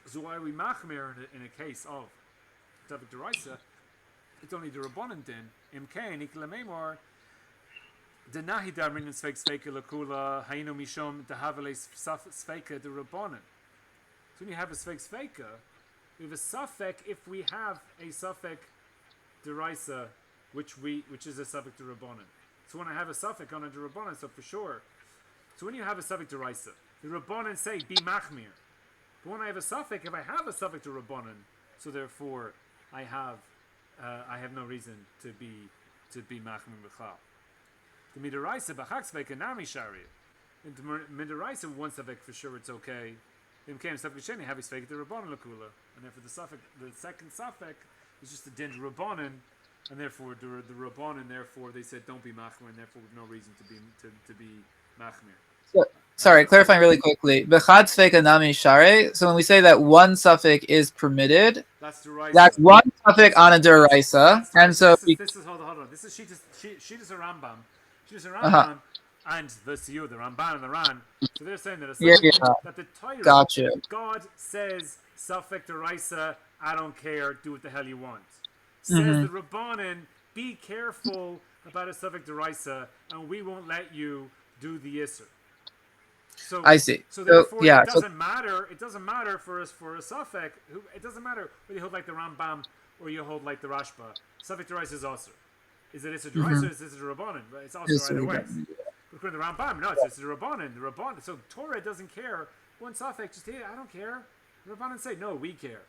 So why are we machmir in a case of Sfake Deraisa? It's only derabanan din imkain iklamemor denahi darmin Sfake Sfaka lekula hayinu mishom dehavale Sfake derabanan. So when you have a Sfake Sfaka, we have a Sfake if we have a Sfake Deraisa, which is a Sfake Derabanan. So when I have a Sfake on a Derabanan, so for sure. So when you have a Sfake Deraisa, the Rabbanan say be machmir. But when I have a Sfake, if I have a Sfake Derabanan, so therefore I have no reason to be machmir b'chal. The midaraisa b'chak Sfake nami shari. In the midaraisa one Sfake for sure it's okay. In came Sfake Sheni have Sfake the Rabbanan lakula, and therefore the second Sfake is just the din Rabbanan, and therefore the Rabbanan therefore they said don't be machmir, and therefore with no reason to be machmir. So, sorry, clarifying really quickly. Bechad Sfake nami shari. So when we say that one Sfake is permitted, that's one Sfake on a deraisa, and so this is hold on. This is Shitas a Rambam. Shitas a Rambam. And the Siyu, the Ramban and the Ran, so they're saying that that the Torah, God says Sfake Deraisa, I don't care, do what the hell you want. Says the Rabbanan, be careful about a Sfake Deraisa, and we won't let you do the Isser. So I see. So therefore, yeah, it doesn't matter. It doesn't matter for us for a Sfake. It doesn't matter whether you hold like the Rambam or you hold like the Rashba. Sfake Deraisa is also. Is it a Deraisa or is it a Rabbanan? But it's also either way. According to the Rambam, no, it's a Rabbanan. The Rabbanan. So Torah doesn't care. One Sfake, just I don't care. The Rabbanan say no, we care.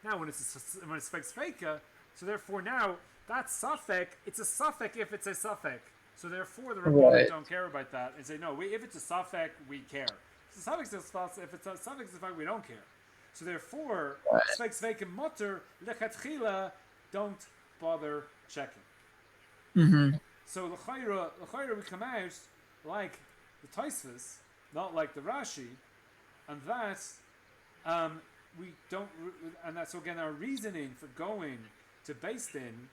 Now when it's Sfake Sfaka, so therefore now that's Sfake. It's a Sfake if it's a Sfake. So therefore, the Rabbanim don't care about that and say, no, if it's a Sfake, we care. If it's a Sfake, we don't care. So therefore, Sfake Sfaka Mutter lechatchila don't bother checking. Mm-hmm. So l'chayra we come out like the Tosfot, not like the Rashi, and that we don't, and that's again our reasoning for going to Beis Din.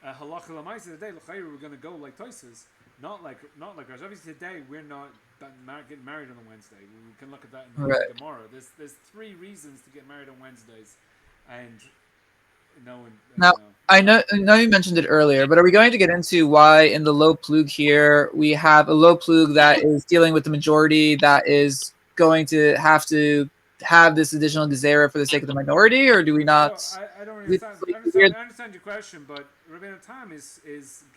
Halacha l'maisa today, l'chayra we're going to go like Tosfot, not like Rashi. Obviously today we're not getting married on a Wednesday. We can look at that in the Gemara. There's 3 reasons to get married on Wednesdays, and now I know you mentioned it earlier, but are we going to get into why in the low plug here we have a low plug that is dealing with the majority that is going to have this additional gezerah for the sake of the minority, or do we not? Well, I don't understand. I understand your question, but Rabbeinu Tam is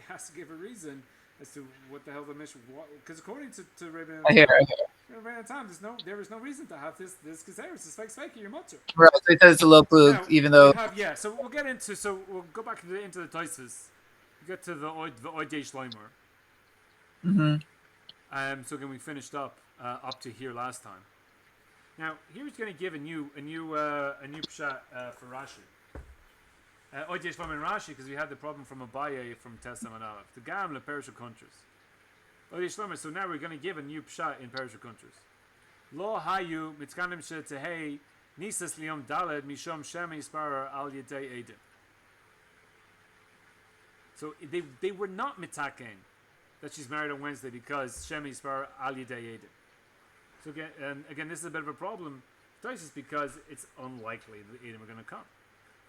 has to give a reason as to what the hell the mission. Because according to Rabbeinu Tam, there is no reason to have this gezerah. It's Sfake Sfaka, your mutter. Right, so it says it's a low plug, even though. So we'll get into. So we'll go back into the Tosfos. Get to the Oidei Shloimor. Mm-hmm. So again, we finished up to here last time. Now, here he's going to give a new pshat for Rashi. Oidei Shloimor and Rashi, because we had the problem from Abaye from Tesam and Aleph. The Gam le Perishal Countries. Oidei Shloimor. So now we're going to give a new pshat in Perishal Countries. Lo hayu mitzkanim she'tehei nisas liyom daled mishom shem yispara al yedei edim. So they were not mitaken that she's married on Wednesday because shem yispara al yedei edim. So again, this is a bit of a problem, because it's unlikely that the Edom are going to come.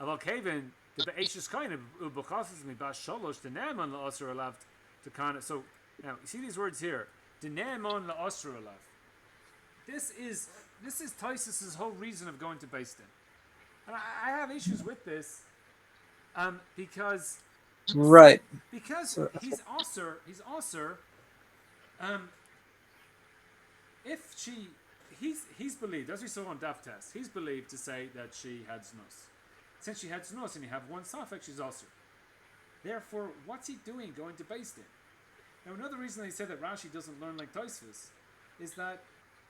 Aval Kevin, the Be'eshes kind of ubachasas mi bas shalosh the ne'eman la'asur alav to kind of. So now you see these words here, the ne'eman la'asur alav. This is Tosfos' whole reason of going to Beis Din, and I have issues with this, because he's also. If he's believed, as we saw on Daf Test, he's believed to say that she had znus. Since she had znus and you have one safek, she's also. Therefore, what's he doing going to Beis Din? Now, another reason they say that Rashi doesn't learn like Tosfos is that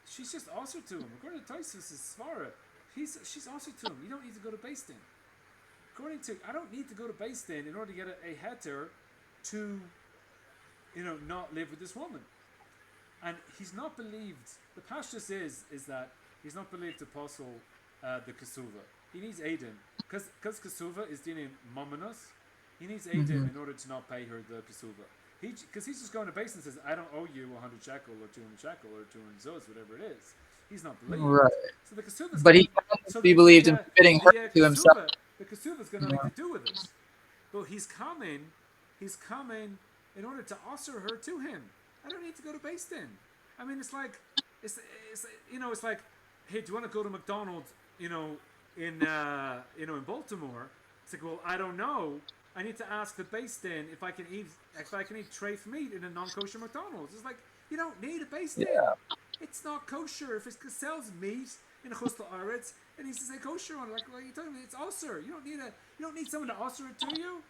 she's just also to him. According to Tosfos' Svara, she's also to him. You don't need to go to Beis Din. I don't need to go to Beis Din in order to get a heter to, not live with this woman. And he's not believed. The pashtus is that he's not believed to apostle the Ketuvot. He needs Aiden because Ketuvot is dealing mominus. He needs Aiden in order to not pay her the Ketuvot. Because he's just going to base and says, I don't owe you 100 shekel or 200 shekel or 200 zuz, whatever it is. He's not believed. Right. So the Ketuvot. But he can't be believed in fitting her to himself. The Ketuvot's got nothing to do with this. But he's coming in order to usher her to him. I don't need to go to Beis Din. I mean, it's like, hey, do you want to go to McDonald's, in Baltimore? It's like, well, I don't know. I need to ask the Beis Din if I can eat treif meat in a non-kosher McDonald's. It's like, you don't need a Beis Din. Yeah. It's not kosher. If it sells meat in a chusla aretz, it needs to say kosher on it. Like you're talking about, it's usher. You don't need someone to usher it to you.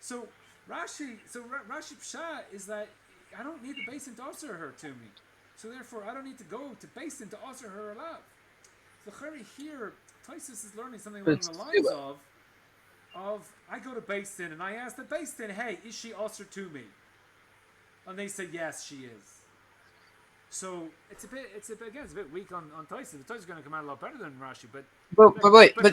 So Rashi pshat is that I don't need the Beis Din to usher her to me. So therefore, I don't need to go to Beis Din to usher her alive. So here, Tosfos is learning something along the lines of I go to Beis Din and I ask the Beis Din, hey, is she usher to me? And they say, yes, she is. So it's a bit weak on Tosfos. The Tosfos is going to come out a lot better than Rashi, but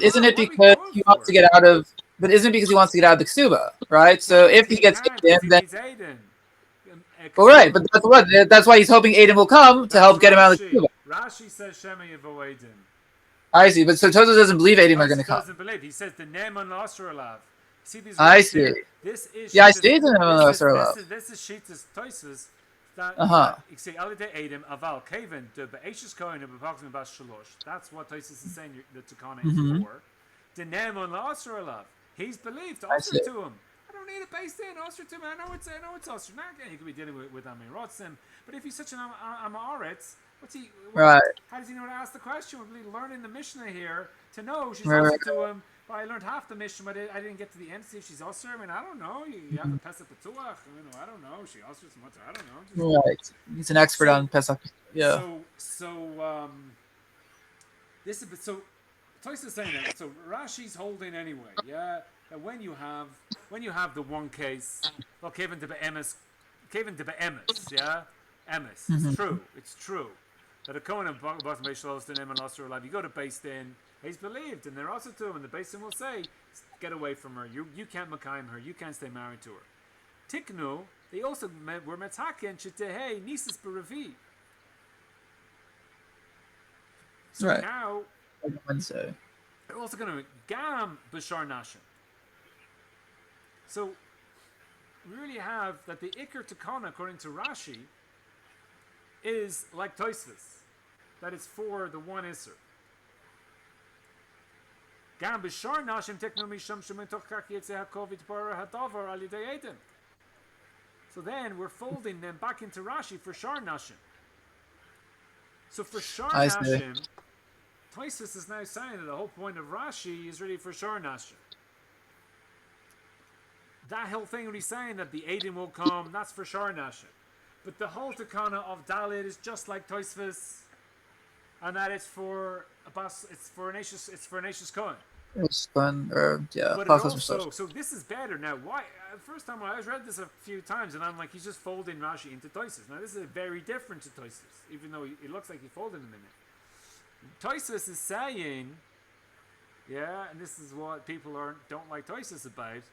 isn't it because he wants to get out of? But isn't it because he wants to get out of the ksuba, right? So if he gets Aiden, then. All right, but that's why he's hoping Aiden will come to help get him out of the ksuba. Rashi says Shema Yavo Aiden. I see, but so Tosfos doesn't believe Aiden are going to come. Doesn't believe. He says the Neman Lasser Alav. See these? I see. This is I see the Neman Lasser Alav. This is Shittas Tosfos You say Alide Adam Aval Kaven the Be'ashes Kohen of Bepaxim Bas Shalosh. That's what Tosis is saying the Takana is for. The Nemon La Osra Alav. He's believed Osra to him. I don't need a base in Osra to him. I know it's Osra. Now again, you could be dealing with Amirotzim, but if he's such an Amaretz, what's he? Right. How does he know to ask the question? We're learning the Mishnah here to know she's Osra to him. But I learned half the Mishnah, but I didn't get to the end to see if she's Osra. I mean, I don't know. You have the Pesach Petuach. I don't know. She Osra some I don't know. Right. He's an expert on Pesach. Yeah. This is so. Toys is saying that. So Rashi's holding anyway. Yeah. That when you have the one case, well, Kevin to be emes, yeah, emes. It's true. That a Kohen of Boston Beis Shlos to name and lost her alive. You go to Beis Din, he's believed, and they're also to him, and the Beis Din will say, get away from her. You can't makayim her. You can't stay married to her. Tiknu, they also were metzaken shetehei nisus beravi. So now Wednesday. They're also going to gam b'shar nashim. So we really have that the Iker Takana, according to Rashi, is like Tosfos, that it's for the one Isser. Gam b'shar nashim teknu misham shemetoch kach yitzeh hakol v'tbara hadavar al yidei Edom. So then we're folding them back into Rashi for shar nashim. So for shar nashim, Tosfos is now saying that the whole point of Rashi is really for shar nashim. That whole thing when he's saying that the Edom will come, that's for shar nashim. But the whole takana of Dalit is just like Tosfos, and that it's for an Ashes Kohen. It's fun, yeah. But also, so this is better now. Why? First time I read this a few times, and I'm like, he's just folding Rashi into Tosfos. Now this is very different to Tosfos, even though it looks like he folded him in it. Tosfos is saying, yeah, and this is what people don't like Tosfos about.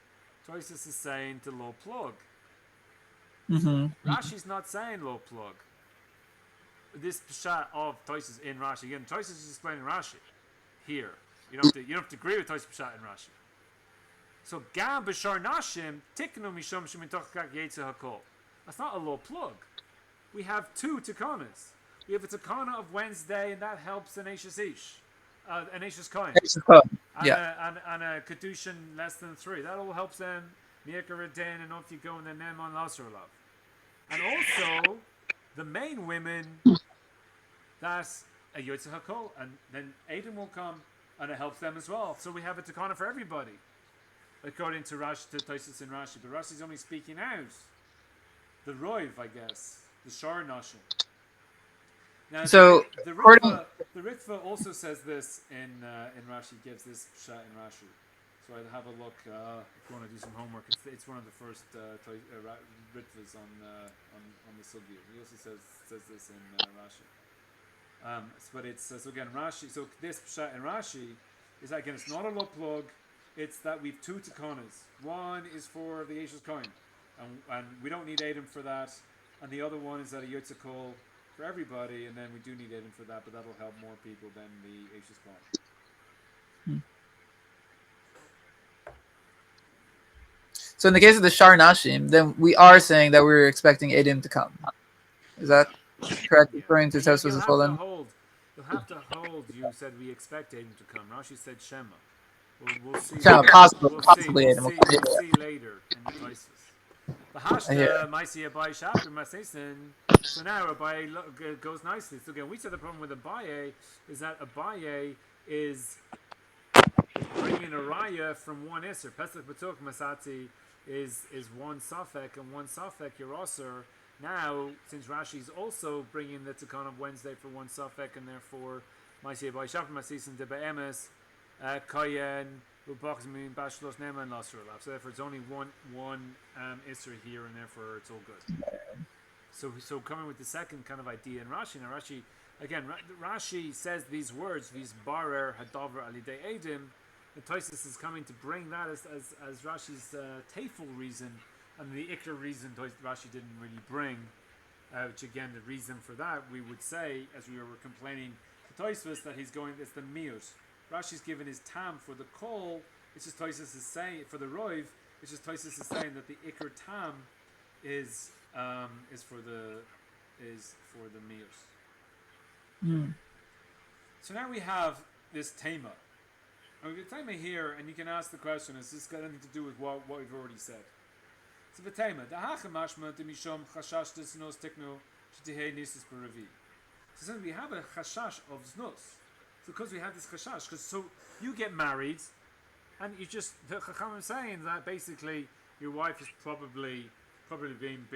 Tosfos is saying to low plug. Rashi's not saying low plug. This pshat of Tosfos in Rashi. Again, Tosfos is explaining Rashi here. You don't have to agree with Tosfos pshat in Rashi. So gam b'shar nashim tiknu mishom shemitoch kach yitzeh hakol. That's not a low plug. We have two takanas. We have a takana of Wednesday, and that helps an Ashes Ish. An Ashes Kohen. And a Kedushin less than 3. That all helps them. Niyakaradin, and off you go, and then Nemon Lasaralav. And also, the main women, that's a Yotzeh HaKol, and then Edom will come, and it helps them as well. So we have a Takana for everybody, according to Rashi, to Tosfos and Rashi. But Rashi's only speaking out the Roiv, I guess, the Shar Nashim. Now, so the Ritva also says this in Rashi, gives this pshat in Rashi. So I'll have a look if you want to do some homework. It's one of the first Ritvas on the Sugya. He also says this in Rashi. But it's so again Rashi. So this pshat in Rashi is again it's not a low plug. It's that we've two takanas. One is for the Ashes Kohen, and we don't need Edom for that. And the other one is that a Yotzeh Kol for everybody, and then we do need Edom for that, but that'll help more people than the Ashes Kohen. So in the case of the Shar Nashim, then we are saying that we're expecting Edom to come. Is that correct? Referring to Tosfos as well then? You'll have to hold. You said we expect Edom to come. Rashi said Shema. We'll see. Possibly Edom. We'll see later in the Tosfos. The Hashta Maisiya Abai Shapir Masisen. So now Abai goes nicely. So again, we said the problem with Abaye is that Abaye is bringing a raya from one Isser. Pesach B'tuk Masati is one Safek, and one Safek Yerosser. Now, since Rashi is also bringing the Takana of Wednesday for one Safek, and therefore Maisiya Abai Shapir Masisen de Be'emes Kayen Ubachzmin Bashlos Nema and Lasrulav. So therefore it's only one Isser here, and therefore it's all good. So coming with the second kind of idea in Rashi. Now Rashi says these words, these barer hadavar alidei edim. And Tosfos is coming to bring that as Rashi's teiful reason, and the ikar reason Rashi didn't really bring. Which again, the reason for that we would say, as we were complaining to Tosfos, that he's going. It's the miut. Rashi's given his tam for the kol. It's just Tosfos is saying for the roiv. It's just Tosfos is saying that the ikar tam is is for the meals. Mm. So now we have this tema. And we have a tema here, and you can ask the question: has this got anything to do with what we've already said? So the tema: the hachamashma de mishom chashash desnos tekno shetihei nisus beravi. So since we have a chashash of znus, so because we have this chashash, because so you get married, and you just the chacham is saying that basically your wife is probably been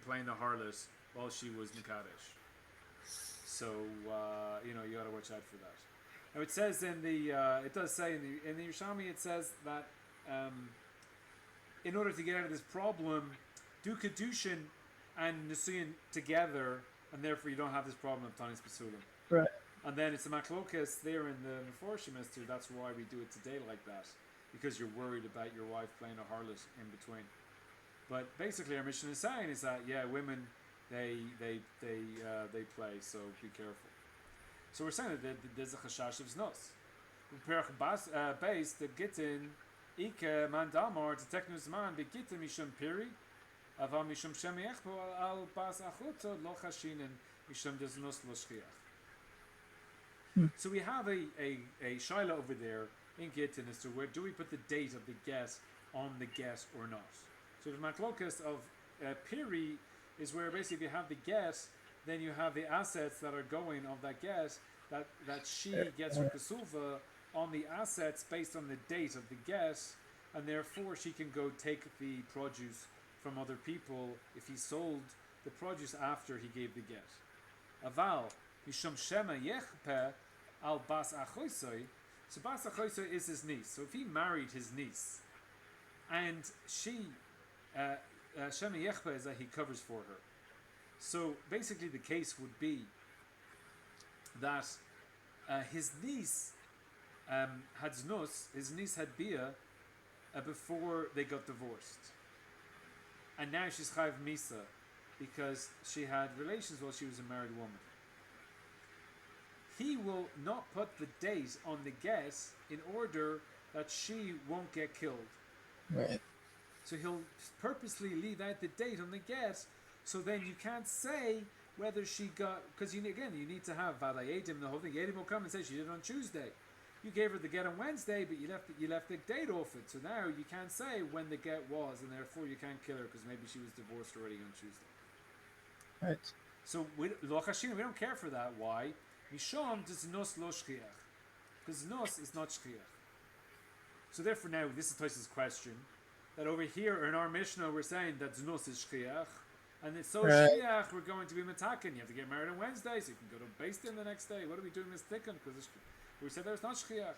playing the harlot while she was nekadesh. So you got to watch out for that. Now it says in the it does say in the Yerushalmi it says that in order to get out of this problem, do kedushin and nisuyin together, and therefore you don't have this problem of tanis pesulim. Right. And then it's a machlokas there in the Meforshim as to that's why we do it today like that, because you're worried about your wife playing a harlot in between. But basically, our mission is saying is that women they play, so be careful. So we're saying that there's a chashash of znos. Base the gittin ike man damar to teknus man be gittin mishum piri aval mishum shemiach al bas achuto lo chashinin mishum desnos lo shchiach. So we have a shaila over there in gittin as to where do we put the date of the get on the get or not. So the machlokas of piri is where basically if you have the get, then you have the assets that are going of that get that she gets her kesuva on the assets based on the date of the get, and therefore she can go take the produce from other people if he sold the produce after he gave the get. Aval mishum shema yechpe al bas achoisoi. So bas achoisoi is his niece. So if he married his niece, and she shema yechpe is that he covers for her. So basically the case would be that his niece had znus, his niece had bia before they got divorced. And now she's chayv misa because she had relations while she was a married woman. He will not put the date on the get in order that she won't get killed. Right. So he'll purposely leave out the date on the get. So then you can't say whether she got, because you need to have vaday edim. The whole thing, edim will come and say she did it on Tuesday. You gave her the get on Wednesday, but you left the date off it. So now you can't say when the get was, and therefore you can't kill her because maybe she was divorced already on Tuesday. Right. So we don't care for that. Why? Mishom does nos lo shchiach, because nos is not shchiach. So therefore now this is Tosfot's question that over here in our Mishnah we're saying that nos is shchiach. And it's so shchiach, we're going to be metakin. You have to get married on Wednesday, so you can go to Beis Din the next day. What are we doing this thicken? Because we said there's not shchiach.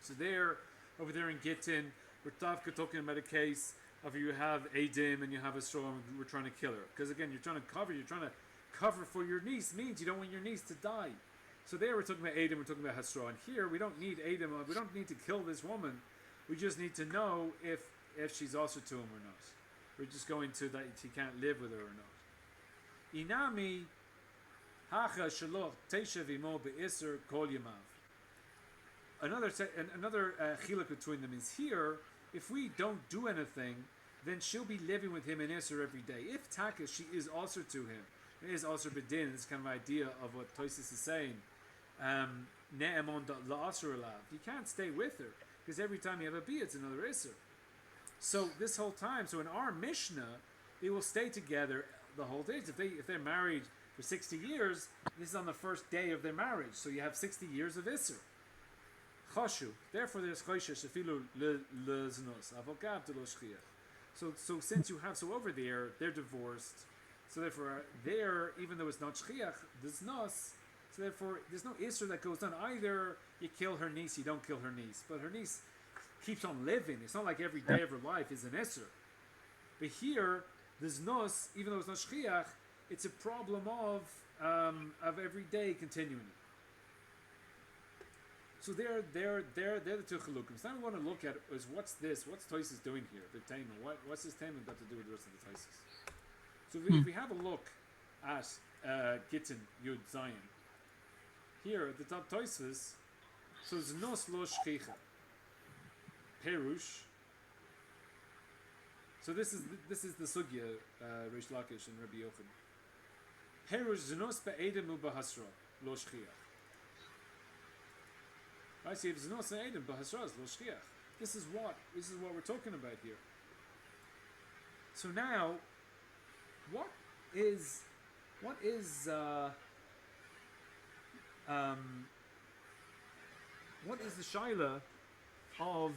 So there, over there in Gittin, we're talking about a case of you have Adim and you have a straw and we're trying to kill her. Because again, you're trying to cover for your niece, means you don't want your niece to die. So there we're talking about Adam, we're talking about Hasra. And here we don't need Adam, we don't need to kill this woman. We just need to know if she's also to him or not. We're just going to that he can't live with her or not. Inami hacha shaloch teshav imo be'isr kol yamav. Another chiluk between them is here, if we don't do anything, then she'll be living with him in Isser every day. If taka, she is also to him. It is also bedin. This kind of idea of what Tosfot is saying. Ne'emon la'asur alav. You can't stay with her because every time you have a bia, it's another Isser. So this whole time, so in our Mishnah, they will stay together the whole day. If they're married for 60 years, this is on the first day of their marriage. So you have 60 years of Isser. Chashu. Therefore, there's choshesh afilu leznos avogav de lo shchiach. So since you have over there, they're divorced. So therefore, there, even though it's not shchiach, there's nos. So therefore, there's no isser that goes on. Either you kill her niece, you don't kill her niece, but her niece keeps on living. It's not like every day of her life is an isser. But here, there's nos, even though it's not shchiach, it's a problem of every day continuing. So they're the two chalukim. So now we want to look at is what's Tosfot doing here? The tema. What's this tema got to do with the rest of the Tosfot? So if we have a look at Gittin Yud Zion, here at the top Tosfos So znos lo shchicha. Perush. So this is the sugya, Reish Lakish and Rabbi Yochanan. Perush znos be'edem u'bahasra lo shchiach. I see if znos be'edem bahasra is lo shchiach. This is what we're talking about here. So now, what is the shaila of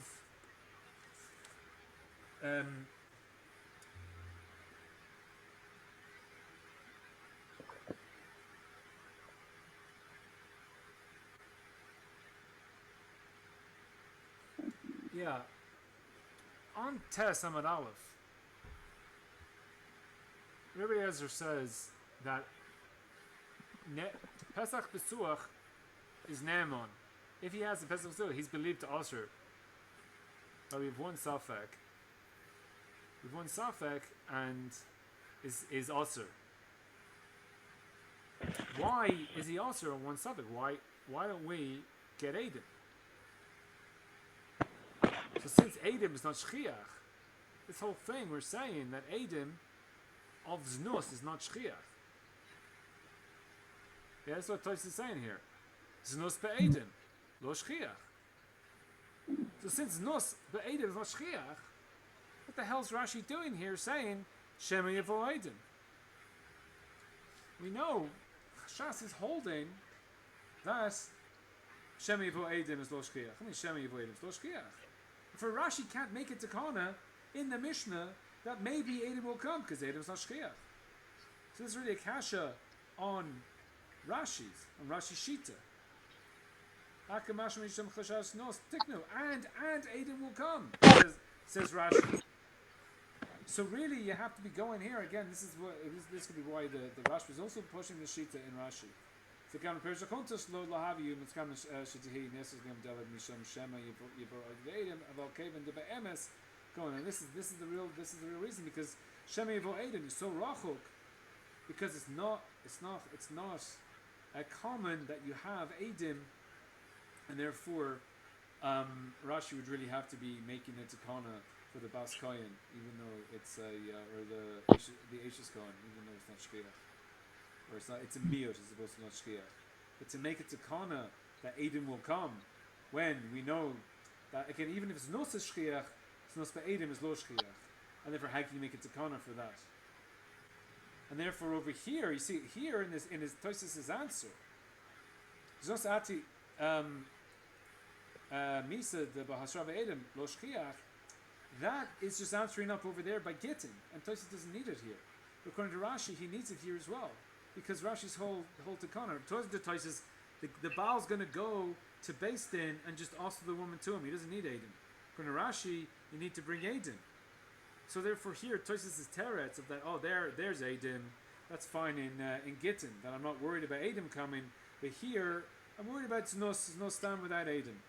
on Tes Amud Aleph, Rabbi Ezra says that Pesach Besuach is Naaman. If he has the Pesach Besuach, he's believed to Asher. But we have one Sfake. We've one Sfake and is Asher. Why is he Asher on one Sfake? Why don't we get Adam? So since Adam is not Shchiach, this whole thing we're saying that Adam of Znus is not Shchiach. Yeah, that's what Tosfot is saying here. Znus be'Adam, lo Shchiach. So since Znus be'Adam is not Shchiach, what the hell is Rashi doing here saying Shema Yavo Adam? We know Shas is holding that Shema Yavo Adam is lo Shchiach. I mean Shema Yavo Adam is lo Shchiach. For Rashi can't make it to Kana in the Mishnah that maybe Adam will come because Adam is not Shchiach. So this is really a kasha on Rashi's Shita. And Adam will come, says Rashi. So really, you have to be going here again. This could be why the Rashi is also pushing the Shita in Rashi. So kind of Persia Kontos lo lahavi it's kind of Shitahi Nessus Gam David Misham Shema Yibor Adam about Kaven de Be'emes going. And this is the real reason because Shema Yibor Adam is so rachok because it's not common that you have Adam, and therefore Rashi would really have to be making it to Kana for the Bas Kohen, even though it's or the Eishes Kohen, even though it's not Shkiach. Or it's a miyot as opposed to not shkiach. But to make it to Kana that Adam will come when we know that again even if it's not a shkiach, it's not by Adam is lo shkiach. And therefore how can you make it to Kana for that? And therefore over here, you see here in his Tosfos' answer, Zos ati Misa the Bahasra Adam lo shkiach, that is just answering up over there by Gittin, and Tosfos doesn't need it here. But according to Rashi, he needs it here as well. Because Rashi's whole Takana, Tosfos, the Baal's going to go to Beis Din and just ask the woman to him. He doesn't need Aiden. According to Rashi, you need to bring Aiden. So therefore here, Tosfos' teretz of that, there's Aiden, that's fine in Gittin, that I'm not worried about Aiden coming, but here, I'm worried about Znos stand without Aiden.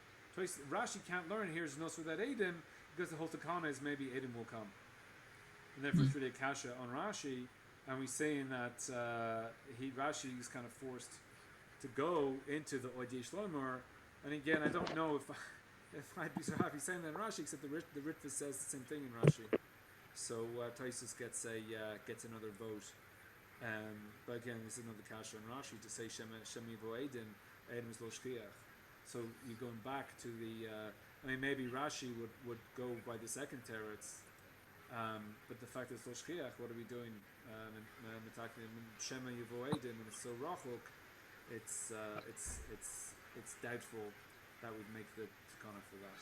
Rashi can't learn here Znos without Aiden, because the whole Takana is maybe Aiden will come. And therefore it's really a kasha on Rashi. And we're saying that Rashi is kind of forced to go into the Oidei Shlomer. And again, I don't know if I'd be so happy saying that in Rashi, except the Ritva says the same thing in Rashi. So Tosfos gets another vote. But again, this is another kasha on Rashi to say Shemi Vo Aiden is lo shkiach. So you're going back to the. Maybe Rashi would go by the second teretz. But the fact that it's lo shkiach, what are we doing? Shema Yavo Aiden, and it's so rachok, it's doubtful that would make the takana for that.